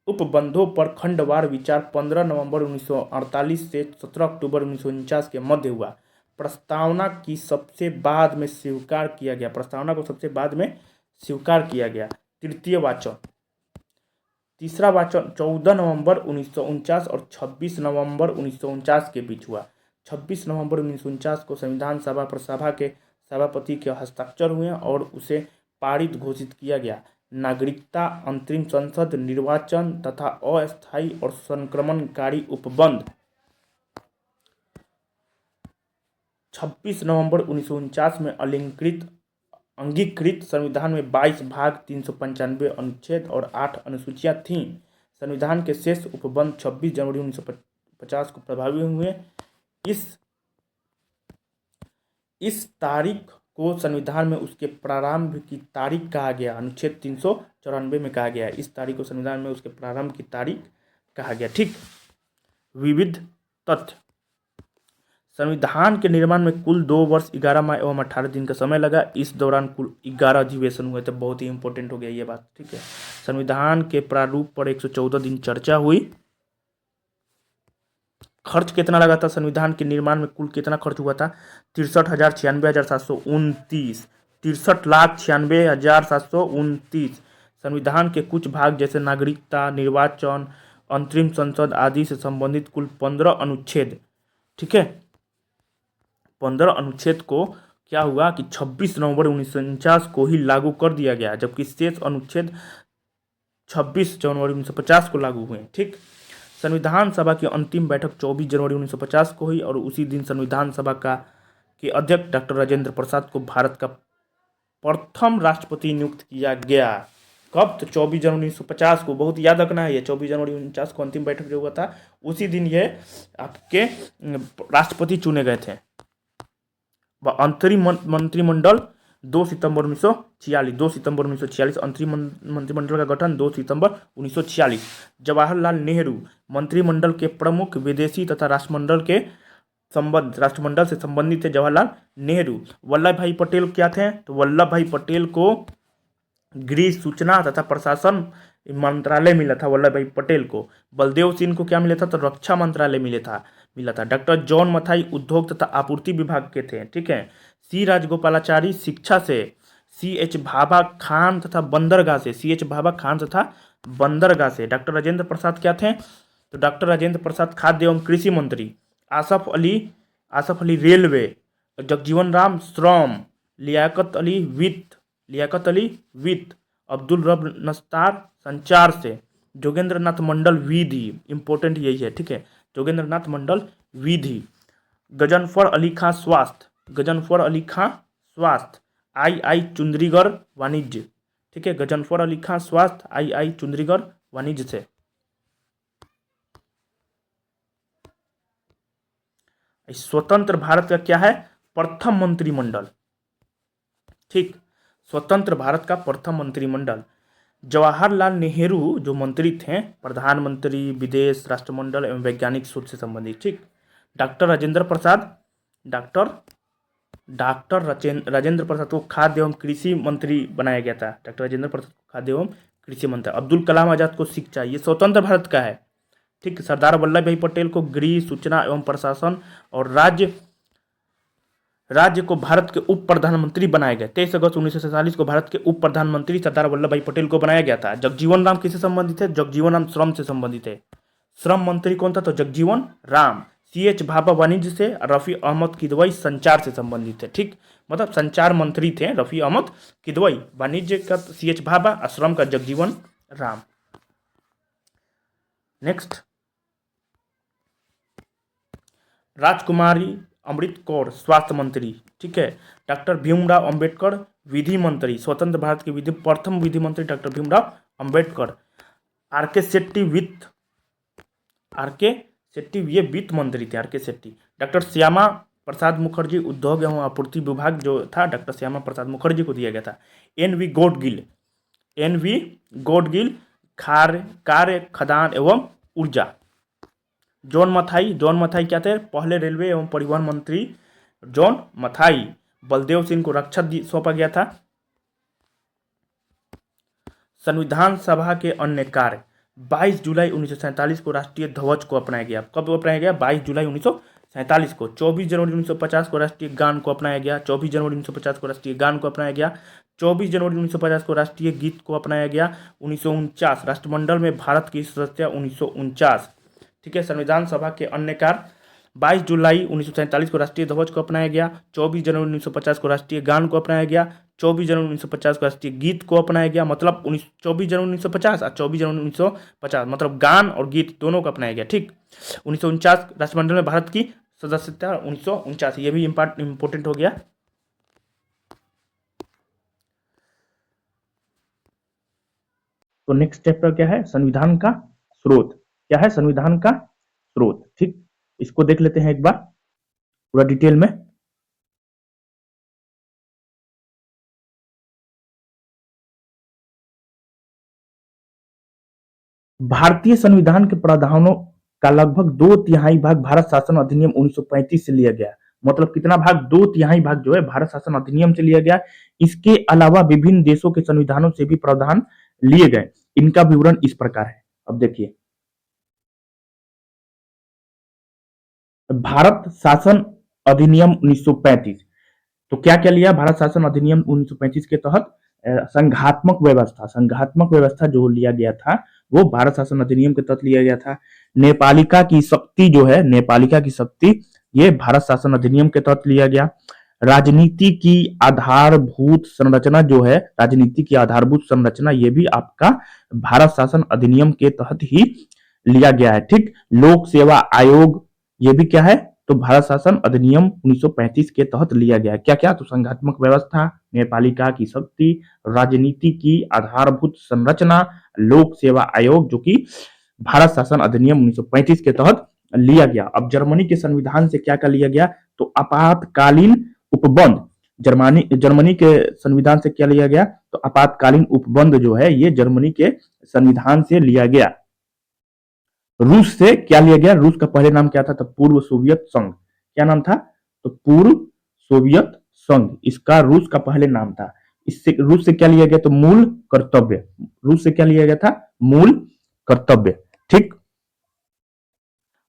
उपबंधों पर खंडवार विचार 15 नवंबर 1948 से 17 अक्टूबर 1949 के मध्य हुआ। प्रस्तावना को सबसे बाद में स्वीकार किया गया। तृतीय वाचन, तीसरा वाचन 14 नवंबर 1949 और 26 नवंबर 1949 के बीच हुआ। 26 नवंबर 1949 को संविधान सभा पर सभा के सभापति के हस्ताक्षर हुए और उसे पारित घोषित किया गया। नागरिकता, अंतरिम संसद निर्वाचन तथा अस्थायी और संक्रमणकारी उपबंध 26 नवंबर 1949 में अंगीकृत संविधान में 22 भाग 395 अनुच्छेद और 8 अनुसूचियां थीं। संविधान के शेष उपबंध 26 जनवरी 1950 को प्रभावी हुए। इस तारीख को संविधान में उसके प्रारंभ की तारीख कहा गया। अनुच्छेद 394 में कहा गया है, इस तारीख को संविधान में उसके प्रारंभ की तारीख कहा गया। ठीक। विविध तथ्य। संविधान के निर्माण में कुल 2 वर्ष 11 माह एवं 18 दिन का समय लगा। इस दौरान कुल 11 अधिवेशन हुए थे। बहुत ही इंपॉर्टेंट हो गया ये बात। ठीक है। संविधान के प्रारूप पर 114 दिन चर्चा हुई। खर्च कितना लगा था संविधान के निर्माण में? कुल कितना खर्च हुआ था? 63,96,729 63,96,729। संविधान के कुछ भाग जैसे नागरिकता, निर्वाचन, अंतरिम संसद आदि से संबंधित कुल 15 अनुच्छेद, ठीक है, 15 अनुच्छेद को क्या हुआ कि 26 नवंबर 1949 को ही लागू कर दिया गया, जबकि शेष अनुच्छेद 26 जनवरी 1950 को लागू हुए। ठीक। संविधान सभा की अंतिम बैठक 24 जनवरी 1950 को हुई और उसी दिन संविधान सभा के अध्यक्ष डॉक्टर राजेंद्र प्रसाद को भारत का प्रथम राष्ट्रपति नियुक्त किया गया। कब? तो 24 जनवरी 1950 को। बहुत याद रखना है, ये 24 जनवरी 1949 को अंतिम बैठक जो हुआ था, उसी दिन ये आपके राष्ट्रपति चुने गए थे। अंतरिम मंत्रिमंडल 2 सितंबर 1946 अंतरिम मंत्रिमंडल का गठन 2 सितंबर 1946। जवाहरलाल नेहरू मंत्रिमंडल के प्रमुख। विदेशी तथा राष्ट्रमंडल से संबंधित थे जवाहरलाल नेहरू। वल्लभ भाई पटेल क्या थे? तो वल्लभ भाई पटेल को गृह, सूचना तथा प्रशासन मंत्रालय मिला था वल्लभ भाई पटेल को। बलदेव सिंह को क्या मिला था? तो रक्षा मंत्रालय मिला था। डॉक्टर जॉन मथाई उद्योग तथा आपूर्ति विभाग के थे। ठीक है। सी राजगोपालाचारी शिक्षा से। CH भाभा खान तथा बंदरगाह से। डॉक्टर राजेंद्र प्रसाद क्या थे? तो डॉक्टर राजेंद्र प्रसाद खाद्य एवं कृषि मंत्री। आसफ अली रेलवे। जगजीवन राम श्रम। लियाकत अली वित्त। अब्दुल रब नस्तार संचार से। जोगेंद्र नाथ मंडल विधि। इंपॉर्टेंट यही है। ठीक है। जोगेंद्र नाथ मंडल विधि। गजनफर अली खां स्वास्थ्य। II चुंद्रीगढ़ वाणिज्य। ठीक है। गजनफर अली खां स्वास्थ्य, II चुंद्रीगढ़ वाणिज्य से। स्वतंत्र भारत का क्या है? प्रथम मंत्रिमंडल। ठीक। स्वतंत्र भारत का प्रथम मंत्रिमंडल। जवाहरलाल नेहरू जो मंत्री थे, प्रधानमंत्री, विदेश, राष्ट्रमंडल एवं वैज्ञानिक शोध से संबंधित। ठीक। डॉक्टर राजेंद्र प्रसाद को खाद्य एवं कृषि मंत्री बनाया गया था। डॉक्टर राजेंद्र प्रसाद को खाद्य एवं कृषि मंत्री। अब्दुल कलाम आजाद को शिक्षा। ये स्वतंत्र भारत का है। ठीक। सरदार वल्लभ भाई पटेल को गृह, सूचना एवं प्रशासन और राज्य को भारत के उप प्रधानमंत्री बनाए गए। 23 अगस्त 1947 को भारत के उप प्रधानमंत्री सरदार वल्लभ भाई पटेल को बनाया गया था। जगजीवन राम किससे संबंधित है? जगजीवन राम श्रम से संबंधित है। श्रम मंत्री कौन था? तो जगजीवन राम। CH भाभा वाणिज्य से। रफी अहमद किदवई संचार से संबंधित है। ठीक। मतलब संचार मंत्री थे रफी अहमद किदवई। वाणिज्य का CH भाभा, श्रम का जगजीवन राम। नेक्स्ट, राजकुमारी अमृत कौर स्वास्थ्य मंत्री। ठीक है। डॉक्टर भीमराव अंबेडकर विधि मंत्री। स्वतंत्र भारत के प्रथम विधि मंत्री डॉक्टर भीमराव अंबेडकर। RK शेट्टी ये वित्त मंत्री थे। RK शेट्टी। डॉक्टर श्यामा प्रसाद मुखर्जी उद्योग एवं आपूर्ति विभाग जो था डॉक्टर श्यामा प्रसाद मुखर्जी को दिया गया था। NV गॉडगिल कार्य, खदान एवं ऊर्जा। जॉन मथाई क्या थे? पहले रेलवे एवं परिवहन मंत्री जॉन मथाई। बलदेव सिंह को रक्षा सौंपा गया था। संविधान सभा के अन्य कार्य। 22 जुलाई 1947 को राष्ट्रीय ध्वज को अपनाया गया। कब अपनाया गया? 22 जुलाई 1947 को। 24 जनवरी 1950 को राष्ट्रीय गान को अपनाया गया। 24 जनवरी 1950 को राष्ट्रीय गान को अपनाया गया। 24 जनवरी 1950 को राष्ट्रीय गीत को अपनाया गया। 1949 राष्ट्रमंडल में भारत की सदस्यता 1949। ठीक है। संविधान सभा के अन्य कार्य। 22 जुलाई 1947 को राष्ट्रीय ध्वज को अपनाया गया। 24 जनवरी 1950 को राष्ट्रीय गान को अपनाया गया। 24 जनवरी 1950 को राष्ट्रीय गीत को अपनाया गया। मतलब 24 जनवरी 1950 और 24 जनवरी 1950 मतलब गान और गीत दोनों को अपनाया गया। ठीक। 1949 राष्ट्रमंडल में भारत की सदस्यता 1949, ये भी इंपॉर्टेंट हो गया। तो नेक्स्ट चैप्टर क्या है, संविधान का स्रोत। क्या है, संविधान का स्रोत। ठीक, इसको देख लेते हैं एक बार पूरा डिटेल में। भारतीय संविधान के प्रावधानों का लगभग 2/3 भाग भारत शासन अधिनियम 1935 से लिया गया। मतलब कितना भाग, 2/3 भाग जो है भारत शासन अधिनियम से लिया गया। इसके अलावा विभिन्न देशों के संविधानों से भी प्रावधान लिए गए। इनका विवरण इस प्रकार है। अब देखिए, भारत शासन अधिनियम 1935, तो क्या क्या लिया भारत शासन अधिनियम 1935 के तहत, संघात्मक व्यवस्था। संघात्मक व्यवस्था जो लिया गया था वो भारत शासन अधिनियम के तहत लिया गया था। नेपालिका की शक्ति जो है, नेपालिका की शक्ति, ये भारत शासन अधिनियम के तहत लिया गया। राजनीति की आधारभूत संरचना जो है, राजनीति की आधारभूत संरचना, ये भी आपका भारत शासन अधिनियम के तहत ही लिया गया है। ठीक, लोक सेवा आयोग, ये भी क्या है, तो भारत शासन अधिनियम 1935 के तहत लिया गया है। क्या क्या, तो संघात्मक व्यवस्था, नेपालिका की शक्ति, राजनीति की आधारभूत संरचना, लोक सेवा आयोग, जो कि भारत शासन अधिनियम 1935 के तहत लिया गया। अब जर्मनी के संविधान से क्या क्या लिया गया, तो आपातकालीन उपबंध। जर्मनी के संविधान से क्या लिया गया, तो आपातकालीन उपबंध जो है ये जर्मनी के संविधान से लिया गया। रूस से क्या लिया गया, रूस का पहले नाम क्या था, तो पूर्व सोवियत संघ। क्या नाम था, तो पूर्व सोवियत संघ, इसका रूस का पहले नाम था। इससे रूस से क्या लिया गया, तो मूल कर्तव्य। रूस से क्या लिया गया था, मूल कर्तव्य। ठीक,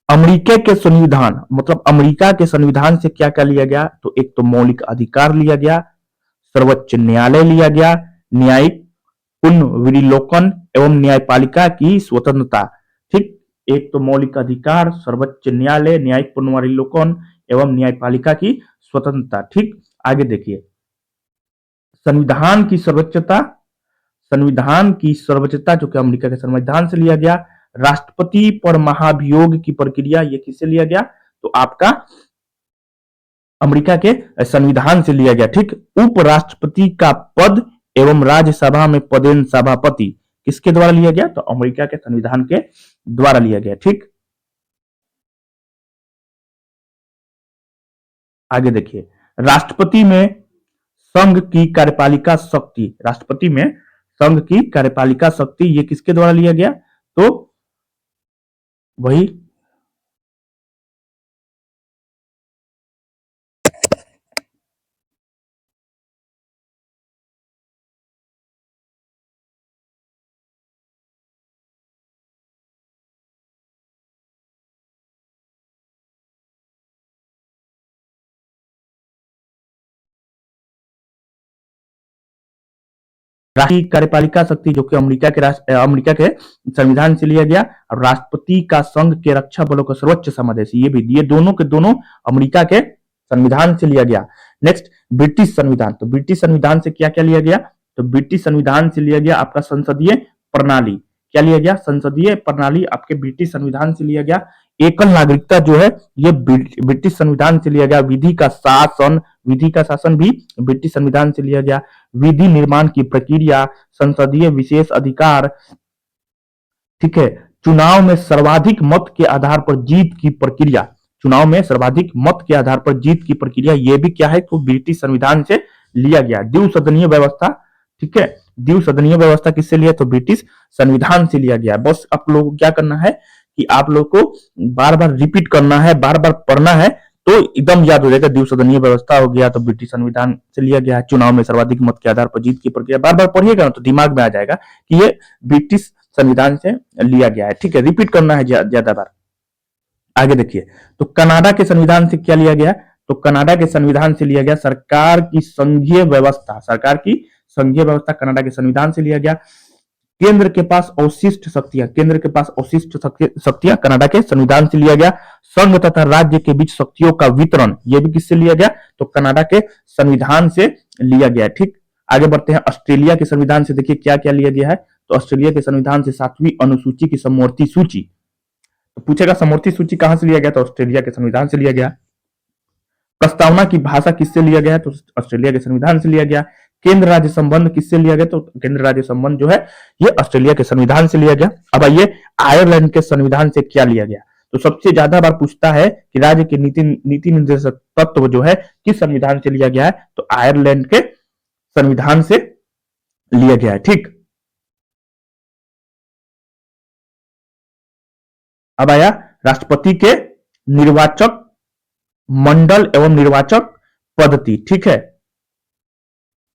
अमेरिका के संविधान, मतलब अमेरिका के संविधान से क्या क्या लिया गया, तो एक तो मौलिक अधिकार लिया गया, सर्वोच्च न्यायालय लिया गया, न्यायिक पुनर्विलोकन एवं न्यायपालिका की स्वतंत्रता। ठीक, एक तो मौलिक अधिकार, सर्वोच्च न्यायालय, न्यायिक पुनर्विलोकन एवं न्यायपालिका की स्वतंत्रता। ठीक, आगे देखिए, संविधान की सर्वोच्चता। संविधान की सर्वोच्चता जो कि अमेरिका के संविधान से लिया गया। राष्ट्रपति पर महाभियोग की प्रक्रिया, ये किससे लिया गया, तो आपका अमेरिका के संविधान से लिया गया। ठीक, उपराष्ट्रपति का पद एवं राज्यसभा में पदेन सभापति किसके द्वारा लिया गया, तो अमेरिका के संविधान के द्वारा लिया गया। ठीक, आगे देखिए, राष्ट्रपति में संघ की कार्यपालिका शक्ति। राष्ट्रपति में संघ की कार्यपालिका शक्ति, ये किसके द्वारा लिया गया, तो वही राष्ट्रीय कार्यपालिका शक्ति जो कि अमेरिका के संविधान से लिया गया। और राष्ट्रपति का संघ के रक्षा बलों का सर्वोच्च समादेशी, ये भी, ये दोनों के दोनों अमेरिका के संविधान से लिया गया। नेक्स्ट, ब्रिटिश संविधान। तो ब्रिटिश संविधान से क्या क्या लिया गया, तो ब्रिटिश संविधान से लिया गया आपका संसदीय प्रणाली। क्या लिया गया, संसदीय प्रणाली आपके ब्रिटिश संविधान से लिया गया। एकल नागरिकता जो है ये ब्रिटिश संविधान से लिया गया। विधि का शासन, विधि का शासन भी ब्रिटिश संविधान से लिया गया। विधि निर्माण की प्रक्रिया, संसदीय विशेष अधिकार, ठीक है। चुनाव में सर्वाधिक मत के आधार पर जीत की प्रक्रिया, चुनाव में सर्वाधिक मत के आधार पर जीत की प्रक्रिया, ये भी क्या है, तो ब्रिटिश संविधान से लिया गया। द्विसदनीय व्यवस्था, ठीक है, द्विसदनीय व्यवस्था किससे लिया, तो ब्रिटिश संविधान से लिया गया। बस आप लोगों को क्या करना है कि आप लोग को बार बार रिपीट करना है, बार बार पढ़ना है, तो एकदम याद हो जाएगा। द्विसदनीय व्यवस्था हो गया तो ब्रिटिश संविधान से लिया गया। चुनाव में सर्वाधिक मत के आधार पर जीत की प्रक्रिया, बार बार पढ़िएगा ना तो दिमाग में आ जाएगा कि ये ब्रिटिश संविधान से लिया गया है। ठीक है, रिपीट करना है ज्यादा बार। आगे देखिए, तो कनाडा के संविधान से क्या लिया गया, तो कनाडा के संविधान से लिया गया सरकार की संघीय व्यवस्था। सरकार की संघीय व्यवस्था कनाडा के संविधान से लिया गया। केंद्र के पास अवशिष्ट शक्तियां, केंद्र के पास अवशिष्ट शक्तियां कनाडा के संविधान से लिया गया। संघ तथा राज्य के बीच शक्तियों का वितरण, यह भी किससे लिया गया, तो कनाडा के संविधान से लिया गया। ठीक, आगे बढ़ते हैं। ऑस्ट्रेलिया के संविधान से देखिए क्या क्या लिया गया है, तो ऑस्ट्रेलिया के संविधान से 7वीं अनुसूची की समवर्ती सूची, तो पूछेगा समवर्ती सूची कहां से लिया गया, तो ऑस्ट्रेलिया के संविधान से लिया गया। प्रस्तावना की भाषा किससे लिया गया, तो ऑस्ट्रेलिया के संविधान से लिया गया। केंद्र राज्य संबंध किससे लिया गया, तो केंद्र राज्य संबंध जो है ये ऑस्ट्रेलिया के संविधान से लिया गया। अब आइए आयरलैंड के संविधान से क्या लिया गया। तो सबसे ज्यादा बार पूछता है कि राज्य के नीति निर्देशक तत्व जो है किस संविधान से लिया गया है, तो आयरलैंड के संविधान से लिया गया है। ठीक, अब आया राष्ट्रपति के निर्वाचक मंडल एवं निर्वाचक पद्धति। ठीक है,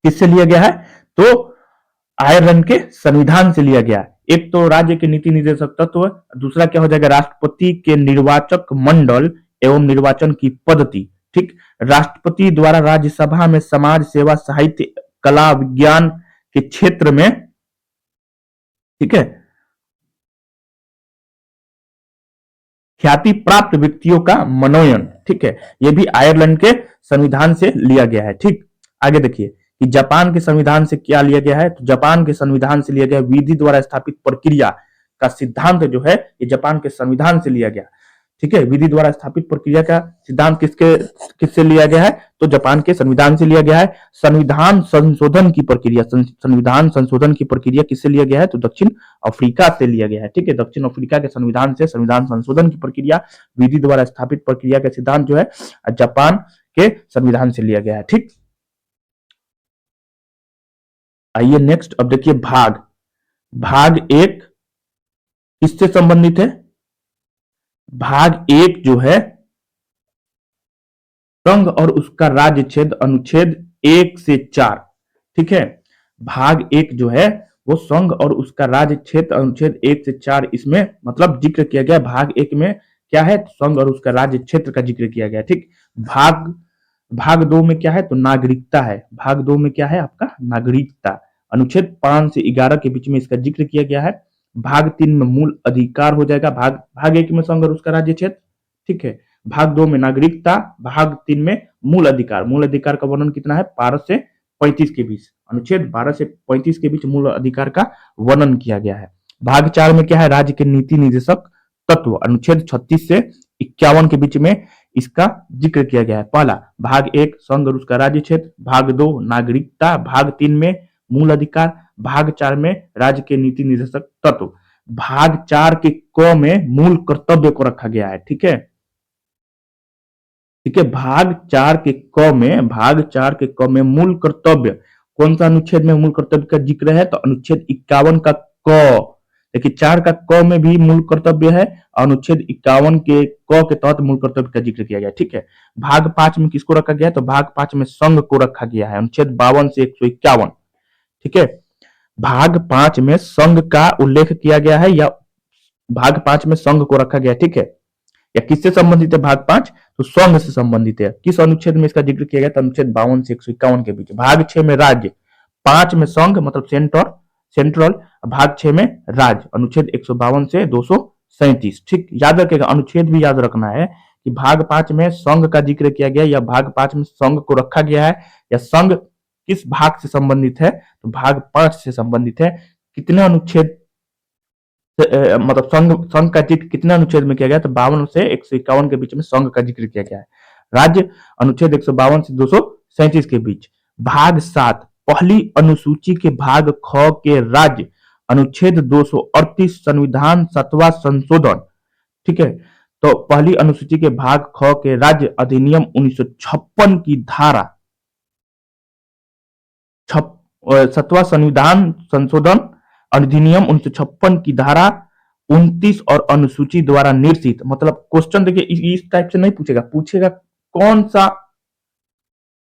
किससे लिया गया है, तो आयरलैंड के संविधान से लिया गया। एक तो राज्य के नीति निर्देशक तत्व, दूसरा क्या हो जाएगा राष्ट्रपति के निर्वाचक मंडल एवं निर्वाचन की पद्धति। ठीक, राष्ट्रपति द्वारा राज्यसभा में समाज सेवा साहित्य कला विज्ञान के क्षेत्र में, ठीक है, ख्याति प्राप्त व्यक्तियों का मनोनयन, ठीक है, यह भी आयरलैंड के संविधान से लिया गया है। ठीक, आगे देखिए कि जापान के संविधान से क्या लिया गया है, तो जापान के संविधान से लिया गया विधि द्वारा स्थापित प्रक्रिया का सिद्धांत जो है ये जापान के संविधान से लिया गया। ठीक है, विधि द्वारा स्थापित प्रक्रिया का सिद्धांत किससे लिया गया है, तो जापान के संविधान से लिया गया है। संविधान संशोधन की प्रक्रिया, संविधान संशोधन की प्रक्रिया किससे लिया गया है, तो दक्षिण अफ्रीका से लिया गया है। ठीक है, दक्षिण अफ्रीका के संविधान से संविधान संशोधन की प्रक्रिया, विधि द्वारा स्थापित प्रक्रिया का सिद्धांत जो है जापान के संविधान से लिया गया है। ठीक, आइए नेक्स्ट, अब देखिए भाग एक किससे संबंधित है, भाग एक जो है संघ और उसका राज्य क्षेत्र अनुच्छेद 1 से 4। ठीक है, भाग एक जो है वो संघ और उसका राज्य क्षेत्र अनुच्छेद 1 से 4, इसमें मतलब जिक्र किया गया। भाग एक में क्या है, संघ और उसका राज्य क्षेत्र का जिक्र किया गया। ठीक, भाग दो में क्या है, तो नागरिकता है। भाग दो में क्या है आपका नागरिकता, अनुच्छेद 5 से 11 के बीच में इसका जिक्र किया गया है। भाग 3 में मूल अधिकार हो जाएगा, भाग एक में संघ और उसका राज्य क्षेत्र। ठीक है, भाग 2 में नागरिकता, भाग 3 में मूल अधिकार। मूल अधिकार का वर्णन कितना है, 12 से 35 के बीच, अनुच्छेद 12 से 35 के बीच मूल अधिकार का वर्णन किया गया है। भाग 4 में क्या है, राज्य के नीति निर्देशक तत्व, अनुच्छेद 36 से 51 के बीच में इसका जिक्र किया गया है। पहला भाग 1 संघ और उसका राज्य क्षेत्र, भाग 2 नागरिकता, भाग 3 में मूल अधिकार, भाग 4 में राज्य के नीति निर्देशक तत्व। भाग 4 के क में मूल कर्तव्य को रखा गया है। ठीक है, ठीक है, भाग 4 के क में मूल कर्तव्य, कौन सा अनुच्छेद में मूल कर्तव्य का जिक्र है, तो अनुच्छेद 51 का क। देखिए 4 का क में भी मूल कर्तव्य है, अनुच्छेद 51 के क के तहत मूल कर्तव्य का जिक्र किया गया। ठीक है, भाग 5 में किसको रखा गया है, तो भाग 5 में संघ को रखा गया है, अनुच्छेद 52 से 151। ठीक है, भाग 5 में संघ का उल्लेख किया गया है या भाग 5 में संघ को रखा गया। ठीक है, या किससे संबंधित है भाग 5, तो संघ से संबंधित है। किस अनुच्छेद में इसका जिक्र किया गया, तो अनुच्छेद 52 से 151 के बीच। भाग 6 में राज्य, 5 में संघ मतलब सेंट्रल, भाग 6 में राज्य, अनुच्छेद 152 से 237। ठीक, याद रखेगा, अनुच्छेद भी याद रखना है कि भाग 5 में संघ का जिक्र किया गया या भाग 5 में संघ को रखा गया है, या संघ किस भाग से संबंधित है, तो भाग 5 से संबंधित है। कितने अनुच्छेद मतलब संघ का जिक्र कितने अनुच्छेद में किया गया, तो 52 से 151 के बीच में संघ का जिक्र किया गया है। राज्य अनुच्छेद 152 से 237 के बीच। भाग 7 पहली अनुसूची के भाग ख के राज्य, अनुच्छेद 238 संविधान 7वां संशोधन। ठीक है, तो पहली अनुसूची के भाग ख के राज्य अधिनियम 1956 की धारा 7वां संविधान संशोधन अधिनियम 1956 की धारा 29 और अनुसूची द्वारा निर्देशित। मतलब क्वेश्चन देखिए इस टाइप से नहीं पूछेगा कौन सा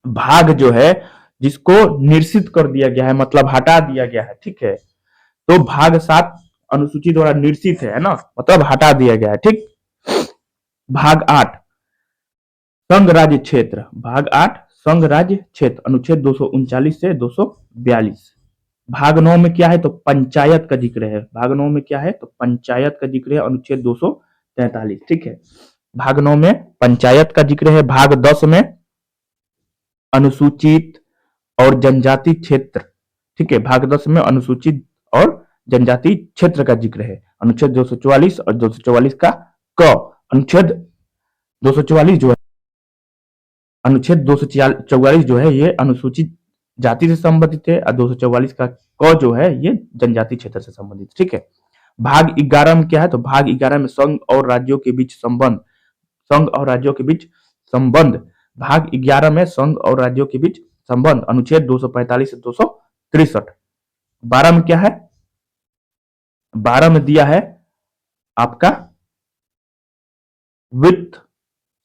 भाग जो है जिसको निर्देशित कर दिया गया है, मतलब हटा दिया गया है। ठीक है, तो भाग 7 अनुसूची द्वारा निर्देशित है ना, मतलब हटा दिया गया है। ठीक, भाग 8 संघ राज्य क्षेत्र, भाग 8 संघ राज्य क्षेत्र, अनुच्छेद 239 से 242। भाग 9 में क्या है, तो पंचायत का जिक्र है। भाग 9 में क्या है, तो पंचायत का जिक्र है, अनुच्छेद 243। ठीक है, भाग 9 में पंचायत का जिक्र है। भाग 10 में अनुसूचित और जनजाति क्षेत्र। ठीक है, भाग 10 में अनुसूचित और जनजाति क्षेत्र का जिक्र है, अनुच्छेद 244 और 244 का क अनुच्छेद 244 जो है, अनुच्छेद 244 जो है ये अनुसूचित जाति से संबंधित है और 244 का क जो है ये जनजाति क्षेत्र से संबंधित, ठीक है। भाग 11 में क्या है, तो भाग 11 में संघ और राज्यों के बीच संबंध, संघ और राज्यों के बीच संबंध, भाग 11 में संघ और राज्यों के बीच संबंध, अनुच्छेद 245 से 263। 12 में क्या है, 12 में दिया है आपका वित्त,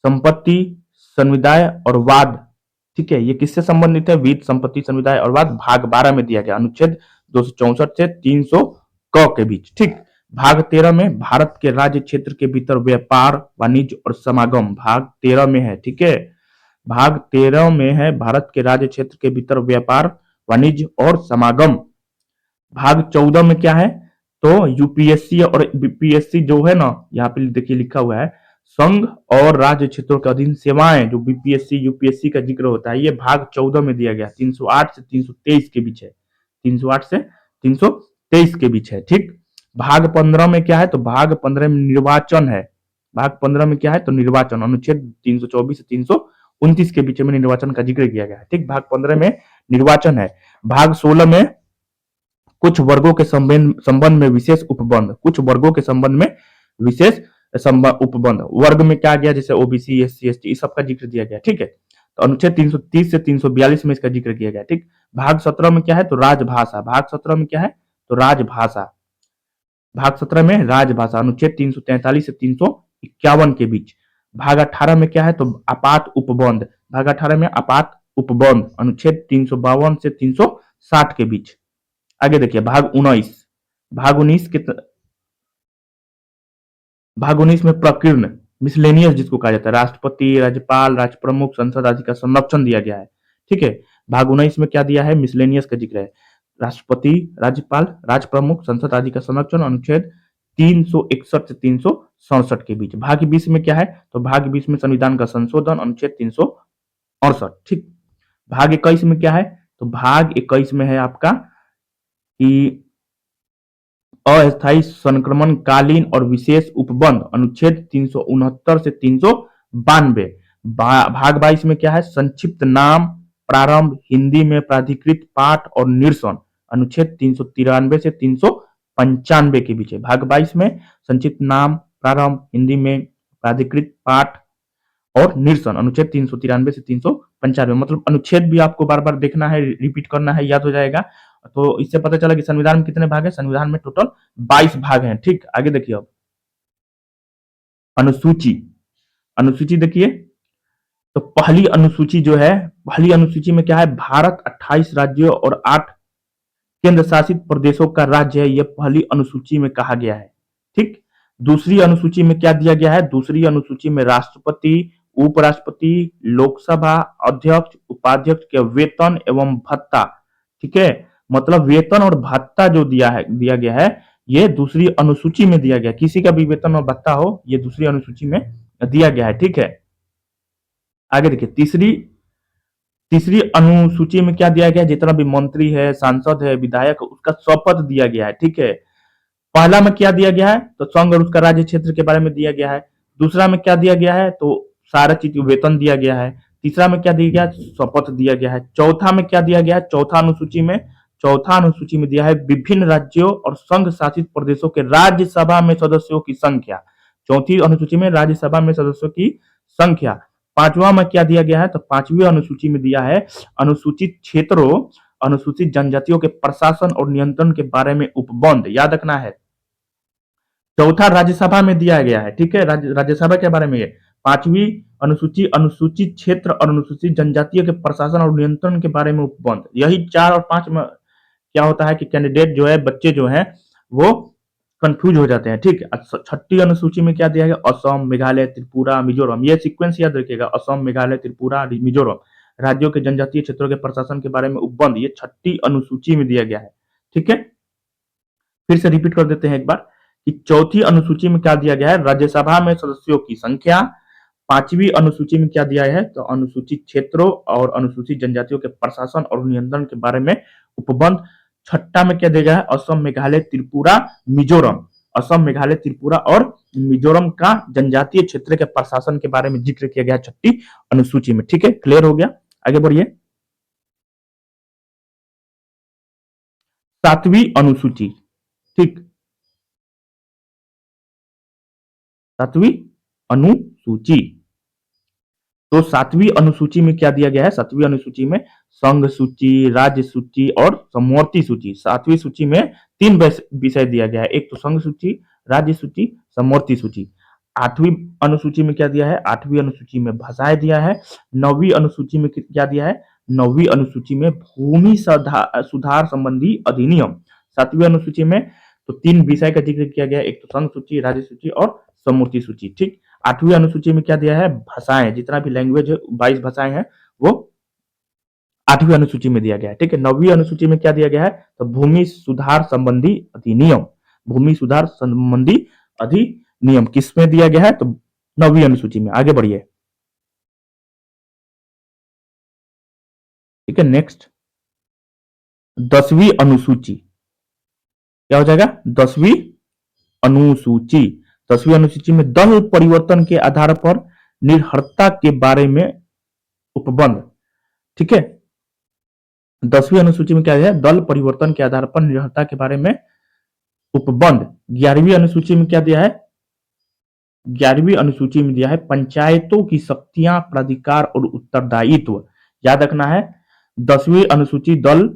संपत्ति, संविदाय और वाद, ठीक है। ये किससे संबंधित है, वित्त, संपत्ति, संविदाय और वाद, भाग 12 में दिया गया, अनुच्छेद 264 से 300 क के बीच, ठीक। भाग 13 में भारत के राज्य क्षेत्र के भीतर व्यापार, वाणिज्य और समागम, भाग 13 में है, ठीक है। भाग 13 में है भारत के राज्य क्षेत्र के भीतर व्यापार, वाणिज्य और समागम। भाग 14 में क्या है, तो यूपीएससी और बीपीएससी जो है ना, यहाँ पे देखिए लिखा हुआ है संघ और राज्य क्षेत्रों के अधीन सेवाएं, जो बीपीएससी यूपीएससी का जिक्र होता है, ये भाग 14 में दिया गया, 308 से 323 के बीच है, 308 से 323 के बीच है, ठीक। भाग 15 में क्या है, तो भाग 15 में निर्वाचन है, भाग 15 में क्या है, तो निर्वाचन, अनुच्छेद 324 से 329 के बीच में निर्वाचन का जिक्र किया गया है, ठीक। भाग 15 में निर्वाचन है। भाग 16 में कुछ वर्गों के संबंध में विशेष उपबंध, कुछ वर्गों के संबंध में विशेष उपबंध, वर्ग में क्या गया, जैसे ओबीसी, एससी, एसटी, इस सब का जिक्र दिया गया, ठीक है। तो अनुच्छेद 330 से 342 में इसका जिक्र किया गया, ठीक। भाग 17 में क्या है, तो राजभाषा, भाग 17 में क्या है, तो राजभाषा, भाग 17 में राजभाषा, अनुच्छेद 343 से 351 के बीच। भाग 18 में क्या है, तो आपात उपबंध, भाग 18 में आपात उपबंध, अनुच्छेद 352 से 360 के बीच। आगे देखिए भाग 19, भाग 19 के भाग 19 में प्रकीर्ण, मिसलेनियस जिसको कहा जाता है, राष्ट्रपति, राज्यपाल, राष्ट्र प्रमुख, संसद आदि का संरक्षण दिया गया है, ठीक है। भाग 19 में क्या दिया है, मिसलेनियस का जिक्र है, राष्ट्रपति, राज्यपाल, राष्ट्र प्रमुख, संसद आदि का संरक्षण, अनुच्छेद 361 से 367 के बीच। भाग 20 में क्या है, तो भाग 20 में संविधान का संशोधन, अनुच्छेद 368, ठीक। भाग 21 में क्या है, तो भाग 21 में है आपका कि अस्थायी संक्रमणकालीन और विशेष उपबंध, अनुच्छेद 369 से 392। भाग 22 में क्या है, संक्षिप्त नाम, प्रारंभ, हिंदी में प्राधिकृत पाठ और निरसन, अनुच्छेद 393 से 395 के बीच है। भाग 22 में संक्षिप्त नाम, प्रारंभ, हिंदी में प्राधिकृत पाठ और निरसन, अनुच्छेद 393 से 395, मतलब अनुच्छेद भी आपको बार बार देखना है, रिपीट करना है, याद हो जाएगा। तो इससे पता चला कि संविधान में कितने भाग है, संविधान में टोटल 22 भाग हैं, ठीक। आगे देखिए अब अनुसूची, अनुसूची देखिए, तो पहली अनुसूची जो है, पहली अनुसूची में क्या है, भारत 28 राज्यों और 8 केंद्र शासित प्रदेशों का राज्य है, यह पहली अनुसूची में कहा गया है, ठीक। दूसरी अनुसूची में क्या दिया गया है, दूसरी अनुसूची में राष्ट्रपति, उपराष्ट्रपति, लोकसभा अध्यक्ष, उपाध्यक्ष के वेतन एवं भत्ता, ठीक है, मतलब वेतन और भत्ता जो दिया गया है, ये दूसरी अनुसूची में दिया गया, किसी का भी वेतन और भत्ता हो, ये दूसरी अनुसूची में दिया गया है, ठीक है। आगे देखिए तीसरी तीसरी अनुसूची में क्या दिया गया है, जितना भी मंत्री है, सांसद है, विधायक, उसका शपथ दिया गया है, ठीक है। पहला में क्या दिया गया है, तो संघ और उसका राज्य क्षेत्र के बारे में दिया गया है। दूसरा में क्या दिया गया है, तो सारा चीज वेतन दिया गया है। तीसरा में क्या दिया गया, शपथ दिया गया है। चौथा में क्या दिया गया है, चौथा अनुसूची में दिया है विभिन्न राज्यों और संघ शासित प्रदेशों के राज्यसभा में सदस्यों की संख्या, चौथी अनुसूची में राज्यसभा में सदस्यों की संख्या। पांचवा में क्या दिया गया है, तो पांचवी अनुसूची में दिया है अनुसूचित क्षेत्रों, अनुसूचित जनजातियों के प्रशासन और नियंत्रण के बारे में उपबंध, याद रखना है। चौथा राज्यसभा में दिया गया है, ठीक है, राज्यसभा के बारे में ये। पांचवी अनुसूची अनुसूचित क्षेत्र और अनुसूचित जनजातियों के प्रशासन और नियंत्रण के बारे में उपबंध। यही 4 और 5 में क्या होता है कि कैंडिडेट जो है, बच्चे जो हैं वो कंफ्यूज हो जाते हैं, ठीक। छठी अनुसूची में क्या दिया गया, असम, मेघालय, त्रिपुरा, मिजोरम, ये सीक्वेंस याद रखिएगा, असम, मेघालय, त्रिपुरा, मिजोरम राज्यों के जनजातीय क्षेत्रों के प्रशासन के बारे में उपबंध, ये छठी अनुसूची में दिया गया है, ठीक है। फिर से रिपीट कर देते हैं एक बार कि चौथी अनुसूची में क्या दिया गया है, राज्यसभा में सदस्यों की संख्या। पांचवी अनुसूची में क्या दिया है, तो अनुसूचित क्षेत्रों और अनुसूचित जनजातियों के प्रशासन और नियंत्रण के बारे में उपबंध। छठा में क्या दिया गया है, असम, मेघालय, त्रिपुरा, मिजोरम, असम, मेघालय, त्रिपुरा और मिजोरम का जनजातीय क्षेत्र के प्रशासन के बारे में जिक्र किया गया 6ठी अनुसूची में। ठीक है, क्लियर हो गया, आगे बढ़िए। 7वीं अनुसूची, ठीक, 7वीं अनुसूची। तो 7वीं अनुसूची में क्या दिया गया है? 7वीं अनुसूची में संघ सूची, राज्य सूची और समवर्ती सूची। 7वीं सूची में 3 विषय दिया गया है, एक तो संघ सूची, राज्य सूची, समवर्ती सूची। 8वीं अनुसूची में क्या दिया है? 8वीं अनुसूची में भाषाएं दिया है। 9वीं अनुसूची में क्या दिया है? 9वीं अनुसूची में भूमि सुधार संबंधी अधिनियम। 7वीं अनुसूची में तो 3 विषय का जिक्र किया गया है, एक तो संघ सूची, राज्य सूची और समवर्ती सूची। ठीक, 8वीं अनुसूची में क्या दिया है? भाषाएं, जितना भी लैंग्वेज है 22 भाषाएं हैं वो 8वीं अनुसूची में दिया गया है। ठीक है, 9वीं अनुसूची में क्या दिया गया है? तो भूमि सुधार संबंधी अधिनियम। भूमि सुधार संबंधी अधिनियम किसमें दिया गया है? तो 9वीं अनुसूची में। आगे बढ़िए। ठीक है, नेक्स्ट 10वीं अनुसूची क्या हो जाएगा? 10वीं अनुसूची। 10वीं अनुसूची में दल परिवर्तन के आधार पर निर्भरता के बारे में उपबंध। ठीक है, 10वीं अनुसूची में क्या है? दल परिवर्तन के आधार पर निर्भरता के बारे में उपबंध। 11वीं अनुसूची में क्या दिया है? 11वीं अनुसूची में दिया है पंचायतों की शक्तियां, प्राधिकार और उत्तरदायित्व। याद रखना है, 10वीं अनुसूची दल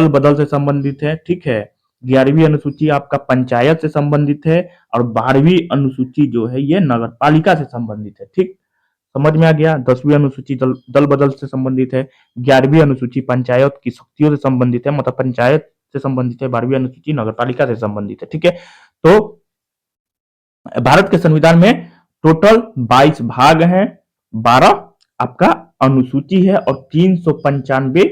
बदल से संबंधित है। ठीक है, 11वीं अनुसूची आपका पंचायत से संबंधित है और 12वीं अनुसूची जो है ये नगर पालिका से संबंधित है। ठीक, समझ में आ गया? 10वीं अनुसूची दल बदल से संबंधित है, 11वीं अनुसूची पंचायत की शक्तियों से संबंधित है, मतलब पंचायत से संबंधित है, 12वीं अनुसूची नगर पालिका से संबंधित है। ठीक है, तो भारत के संविधान में टोटल 22 भाग हैं, 12 आपका अनुसूची है और 395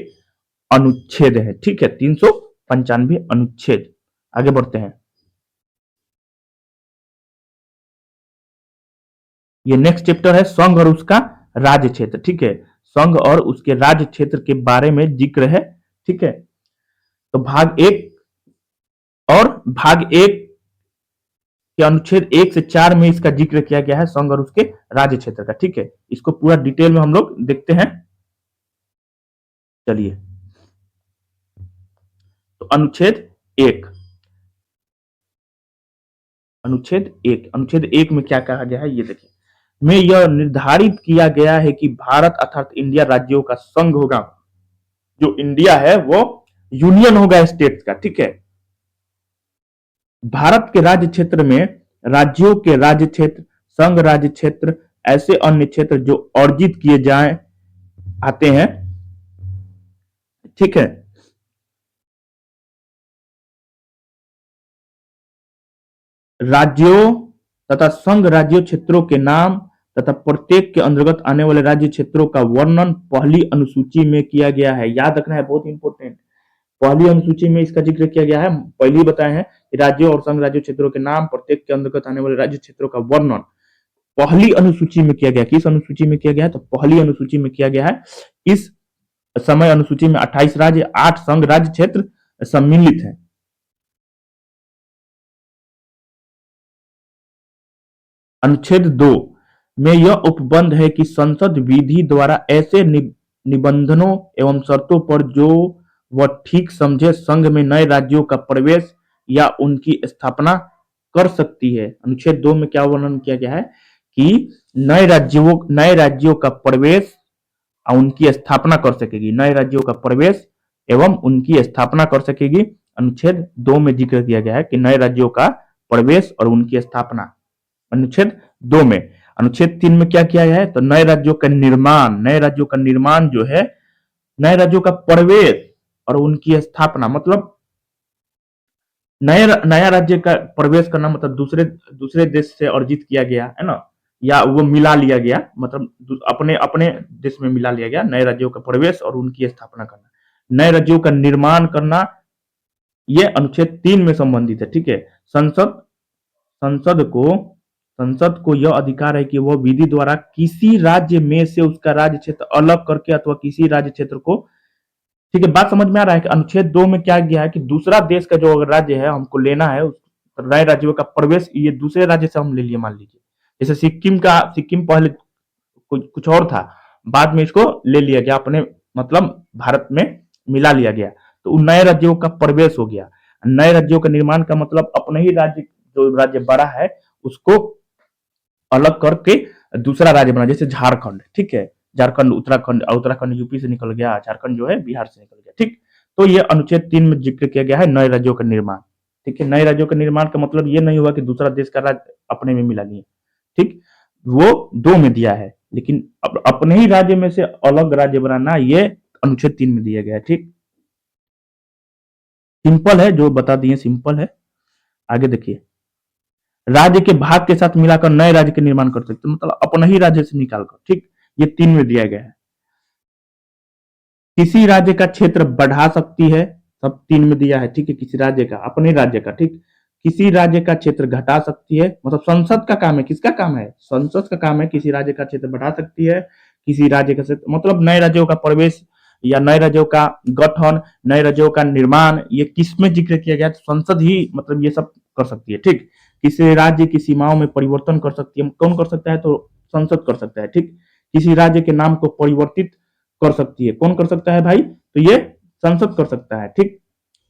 अनुच्छेद है। ठीक है, 395 अनुच्छेद। आगे बढ़ते हैं। ये नेक्स्ट चैप्टर है संघ और उसका राज्य क्षेत्र। ठीक है, संघ और उसके राज्य क्षेत्र के बारे में जिक्र है। ठीक है, तो भाग 1 और भाग 1 के अनुच्छेद 1 से 4 में इसका जिक्र किया गया है, संघ और उसके राज्य क्षेत्र का। ठीक है, इसको पूरा डिटेल में हम लोग देखते हैं। चलिए, तो अनुच्छेद 1, अनुच्छेद 1 में क्या कहा गया है ये देखिए। में यह निर्धारित किया गया है कि भारत अर्थात इंडिया राज्यों का संघ होगा। जो इंडिया है वो यूनियन होगा स्टेट्स का। ठीक है, भारत के राज्य क्षेत्र में राज्यों के राज्य क्षेत्र, संघ राज्य क्षेत्र, ऐसे अन्य क्षेत्र जो अर्जित किए जाए आते हैं। ठीक है, राज्यों तथा संघ राज्य क्षेत्रों के नाम तथा प्रत्येक के अंतर्गत आने वाले राज्य क्षेत्रों का वर्णन पहली अनुसूची में किया गया है। याद रखना है, बहुत इंपॉर्टेंट। पहली अनुसूची में इसका जिक्र किया गया है। पहले ही बताए हैं कि राज्यों और संघ राज्य क्षेत्रों के नाम, प्रत्येक के अंतर्गत आने वाले राज्य क्षेत्रों का वर्णन पहली अनुसूची में किया गया। किस अनुसूची में किया गया है? तो पहली अनुसूची में किया गया है। इस समय अनुसूची में 28 राज्य, 8 संघ राज्य क्षेत्र सम्मिलित है। अनुच्छेद 2 में यह उपबंध है कि संसद विधि द्वारा ऐसे निबंधनों एवं शर्तों पर जो वह ठीक समझे संघ में नए राज्यों का प्रवेश या उनकी स्थापना कर सकती है। अनुच्छेद 2 में क्या वर्णन किया गया है कि नए राज्यों का प्रवेश और उनकी स्थापना कर सकेगी। नए राज्यों का प्रवेश एवं उनकी स्थापना कर सकेगी। अनुच्छेद 2 में जिक्र किया गया है कि नए राज्यों का प्रवेश और उनकी स्थापना। अनुच्छेद 2 में। अनुच्छेद 3 में क्या किया गया है? तो नए राज्यों का निर्माण, नए राज्यों का निर्माण जो है, नए राज्यों का प्रवेश और उनकी स्थापना, मतलब नया राज्य का प्रवेश करना मतलब दूसरे देश से अर्जित किया गया है ना, या वो मिला लिया गया, मतलब अपने अपने देश में मिला लिया गया। नए राज्यों का प्रवेश और उनकी स्थापना करना, नए राज्यों का निर्माण करना, ये अनुच्छेद 3 में संबंधित है। ठीक है, संसद संसद को यह अधिकार है कि वह विधि द्वारा किसी राज्य में से उसका राज्य क्षेत्र अलग करके अथवा किसी राज्य क्षेत्र को, ठीक है, बात समझ में आ रहा है कि अनुच्छेद 2 में क्या गया है कि दूसरा देश का जो अगर राज्य है हमको लेना है, नए राज्यों का प्रवेश ये दूसरे राज्य से हम ले लिए, मान लीजिए जैसे सिक्किम पहले कुछ और था, बाद में इसको ले लिया गया अपने मतलब भारत में मिला लिया गया, तो नए राज्यों का प्रवेश हो गया। नए राज्यों का निर्माण का मतलब अपने ही राज्य, जो राज्य बड़ा है उसको अलग करके दूसरा राज्य बना, जैसे झारखंड, ठीक है, झारखंड उत्तराखंड यूपी से निकल गया, झारखंड जो है बिहार से निकल गया, ठीक। तो ये अनुच्छेद 3 में जिक्र किया गया है नए राज्यों का निर्माण, ठीक है। नए राज्यों का निर्माण का मतलब ये नहीं हुआ कि दूसरा देश का राज्य अपने में मिला लिया, ठीक, वो दो में दिया है, लेकिन अपने ही राज्य में से अलग राज्य बनाना ये अनुच्छेद 3 में दिया गया है, ठीक। सिंपल है, जो बता दिए सिंपल है। आगे देखिए, राज्य के भाग के साथ मिलाकर नए राज्य के निर्माण कर सकते, मतलब अपने ही राज्य से निकालकर, ठीक। ये 3 में दिया गया है। किसी राज्य का क्षेत्र बढ़ा सकती है, सब 3 में दिया है, ठीक है। किसी राज्य का, अपने राज्य का, ठीक। किसी राज्य का क्षेत्र घटा सकती है, मतलब संसद का काम है, किसका काम है, संसद का काम है, किसी राज्य का क्षेत्र बढ़ा सकती है, किसी राज्य का क्षेत्र, मतलब नए राज्यों का प्रवेश या नए राज्यों का गठन, नए राज्यों का निर्माण, ये किस में जिक्र किया गया, तो संसद ही मतलब ये सब कर सकती है, ठीक। किसी राज्य की सीमाओं में परिवर्तन कर सकती है, कौन कर सकता है, तो संसद कर सकता है, ठीक। किसी राज्य के नाम को परिवर्तित कर सकती है, कौन कर सकता है भाई, तो ये संसद कर सकता है, ठीक।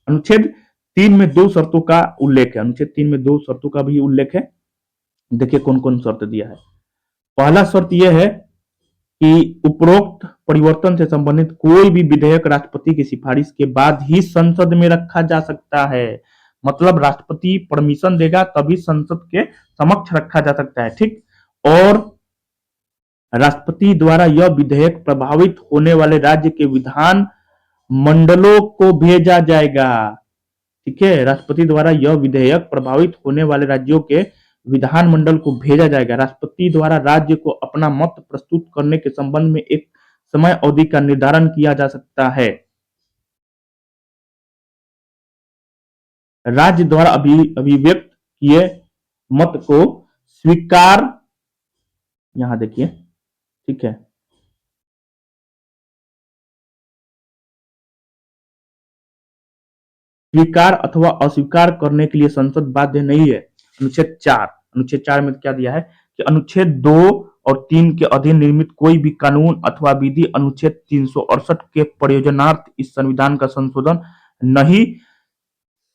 अनुच्छेद 3 में 2 शर्तों का उल्लेख है, अनुच्छेद 3 में 2 शर्तों का भी उल्लेख है। देखिए कौन कौन शर्त दिया है। पहला शर्त यह है कि उपरोक्त परिवर्तन से संबंधित कोई भी विधेयक राष्ट्रपति की सिफारिश के बाद ही संसद में रखा जा सकता है, मतलब राष्ट्रपति परमिशन देगा तभी संसद के समक्ष रखा जा सकता है, ठीक। और राष्ट्रपति द्वारा यह विधेयक प्रभावित होने वाले राज्य के विधान मंडलों को भेजा जाएगा, ठीक है। राष्ट्रपति द्वारा यह विधेयक प्रभावित होने वाले राज्यों के विधान मंडल को भेजा जाएगा। राष्ट्रपति द्वारा राज्य को अपना मत प्रस्तुत करने के संबंध में एक समय अवधि का निर्धारण किया जा सकता है। राज्य द्वारा अभिव्यक्त किए मत को स्वीकार, यहां देखिए, ठीक है, स्वीकार अथवा अस्वीकार करने के लिए संसद बाध्य नहीं है। अनुच्छेद 4 में क्या दिया है कि अनुच्छेद 2 और 3 के अधीन निर्मित कोई भी कानून अथवा विधि अनुच्छेद 368 के प्रयोजनार्थ इस संविधान का संशोधन नहीं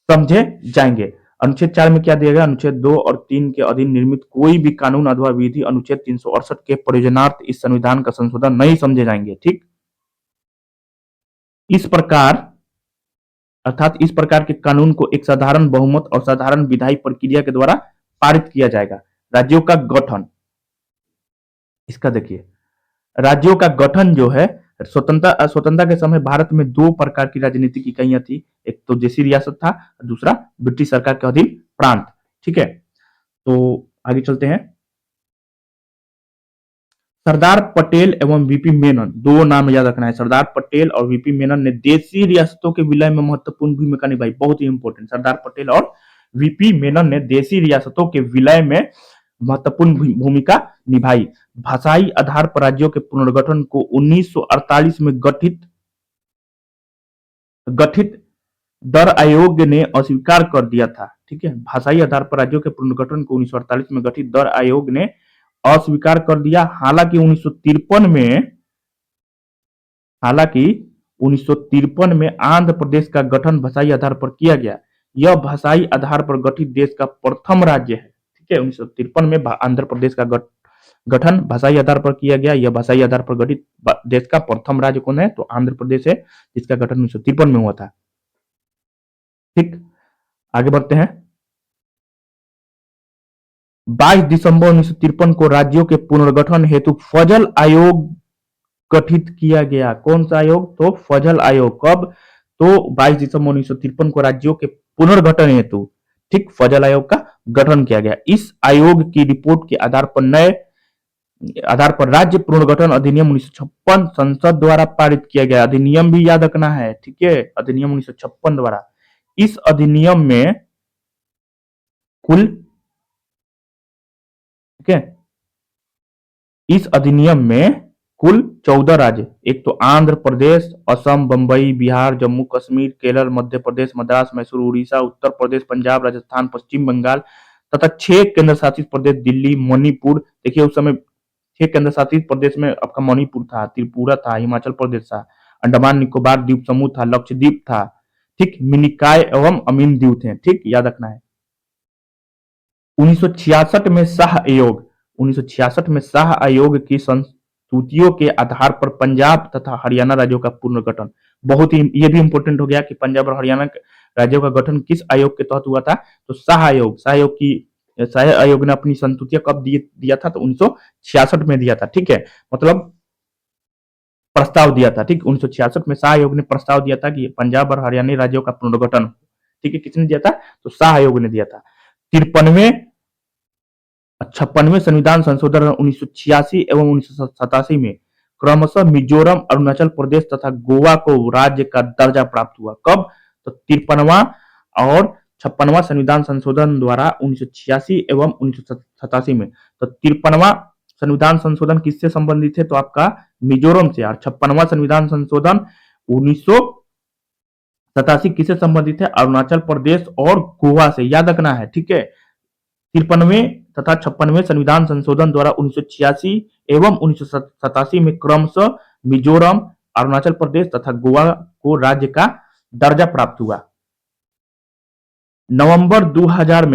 समझे जाएंगे। अनुच्छेद 4 में क्या दिया गया, अनुच्छेद 2 और 3 के अधीन निर्मित कोई भी कानून अथवा विधि अनुच्छेद 368 के प्रयोजनार्थ इस संविधान का संशोधन नहीं समझे जाएंगे, ठीक। इस प्रकार अर्थात इस प्रकार के कानून को एक साधारण बहुमत और साधारण विधायी प्रक्रिया के द्वारा पारित किया जाएगा। राज्यों का गठन, इसका देखिए, राज्यों का गठन जो है, स्वतंत्रता के समय भारत में 2 प्रकार की राजनीतिक इकाइयां थी, एक तो देशी रियासत था, दूसरा ब्रिटिश सरकार के अधीन प्रांत, ठीक है। तो आगे चलते हैं। सरदार पटेल एवं वीपी मेनन, दो नाम याद रखना है, सरदार पटेल और वीपी मेनन ने देशी रियासतों के विलय में महत्वपूर्ण भूमिका निभाई, बहुत ही इंपॉर्टेंट। सरदार पटेल और वीपी मेनन ने देशी रियासतों के विलय में महत्वपूर्ण भूमिका निभाई। भाषाई आधार पर राज्यों के पुनर्गठन को 1948 में गठित दर आयोग ने अस्वीकार कर दिया था, ठीक है। भाषाई आधार पर राज्यों के पुनर्गठन को 1948 में गठित दर आयोग ने अस्वीकार कर दिया। हालांकि 1953 में आंध्र प्रदेश का गठन भाषाई आधार पर किया गया। यह भाषाई आधार पर गठित देश का प्रथम राज्य है, ठीक है। 1953 में आंध्र प्रदेश का गठन भाषाई आधार पर किया गया। यह भाषाई आधार पर गठित देश का प्रथम राज्य कौन है, तो आंध्र प्रदेश है, जिसका गठन 1953 में हुआ था, ठीक। आगे बढ़ते हैं। 22 दिसंबर 1953 को राज्यों के पुनर्गठन हेतु फजल आयोग गठित किया गया। कौन सा आयोग, तो फजल आयोग। कब, तो 22 दिसंबर 1953 को राज्यों के पुनर्गठन हेतु, ठीक, फजल आयोग का गठन किया गया। इस आयोग की रिपोर्ट के आधार पर राज्य पुनर्गठन अधिनियम 1956 संसद द्वारा पारित किया गया। अधिनियम भी याद रखना है, ठीक है, अधिनियम 1956 द्वारा। इस अधिनियम में कुल, ठीक है, इस अधिनियम में कुल 14 राज्य, एक तो आंध्र प्रदेश, असम, बंबई, बिहार, जम्मू कश्मीर, केरल, मध्य प्रदेश, मद्रास, मैसूर, उड़ीसा, उत्तर प्रदेश, पंजाब, राजस्थान, पश्चिम बंगाल तथा 6 केंद्र शासित प्रदेश दिल्ली, मणिपुर। देखिए उस समय 6 केंद्र शासित प्रदेश में आपका मणिपुर था, त्रिपुरा था, हिमाचल प्रदेश था, अंडमान निकोबार द्वीप समूह था, लक्षद्वीप था, ठीक, मिनिकॉय एवं अमीन द्वीप थे, ठीक, याद रखना है। 1966 में शाह आयोग, 1966 में शाह आयोग की संस्तुतियों के आधार पर पंजाब तथा हरियाणा राज्यों का पुनर्गठन। बहुत ही ये भी इंपॉर्टेंट हो गया कि पंजाब और हरियाणा राज्यों का गठन किस आयोग के तहत हुआ था, तो शाह आयोग। शाह आयोग ने अपनी संस्तुतियां कब दिया था, तो 1966 में दिया था, ठीक है, मतलब प्रस्ताव दिया था, ठीक, 1966 में शाह आयोग ने प्रस्ताव दिया था कि पंजाब और हरियाणा राज्यों का पुनर्गठन, ठीक है, किसने दिया था, तो शाह आयोग ने दिया था। 56वें संविधान संशोधन 1986 एवं 1987 में क्रमशः मिजोरम, अरुणाचल प्रदेश तथा गोवा को राज्य का दर्जा प्राप्त हुआ। कब, तो 53वां और 56वां संविधान संशोधन द्वारा 1986 एवं 1987 में। तो 53वां संविधान संशोधन किससे संबंधित है, तो आपका मिजोरम से, और 56वां संविधान संशोधन 1987 किससे संबंधित है, अरुणाचल प्रदेश और गोवा से, याद रखना है, ठीक है। 53वें तथा 56वें संविधान संशोधन द्वारा 1986 एवं 1987 में क्रमशः मिजोरम, अरुणाचल प्रदेश तथा गोवा को राज्य का दर्जा प्राप्त हुआ। नवंबर 2000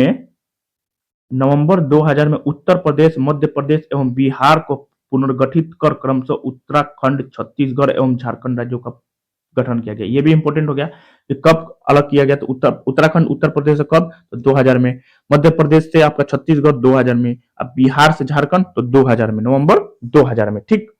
में उत्तर प्रदेश, मध्य प्रदेश एवं बिहार को पुनर्गठित कर क्रमशः उत्तराखंड, छत्तीसगढ़ एवं झारखंड राज्यों का गठन किया गया। ये भी इंपॉर्टेंट हो गया कि कब अलग किया गया, तो उत्तराखंड उत्तर प्रदेश से कब, तो 2000 में, मध्य प्रदेश से आपका छत्तीसगढ़ 2000 में, अब बिहार से झारखंड तो 2000 में, नवंबर 2000 में, ठीक।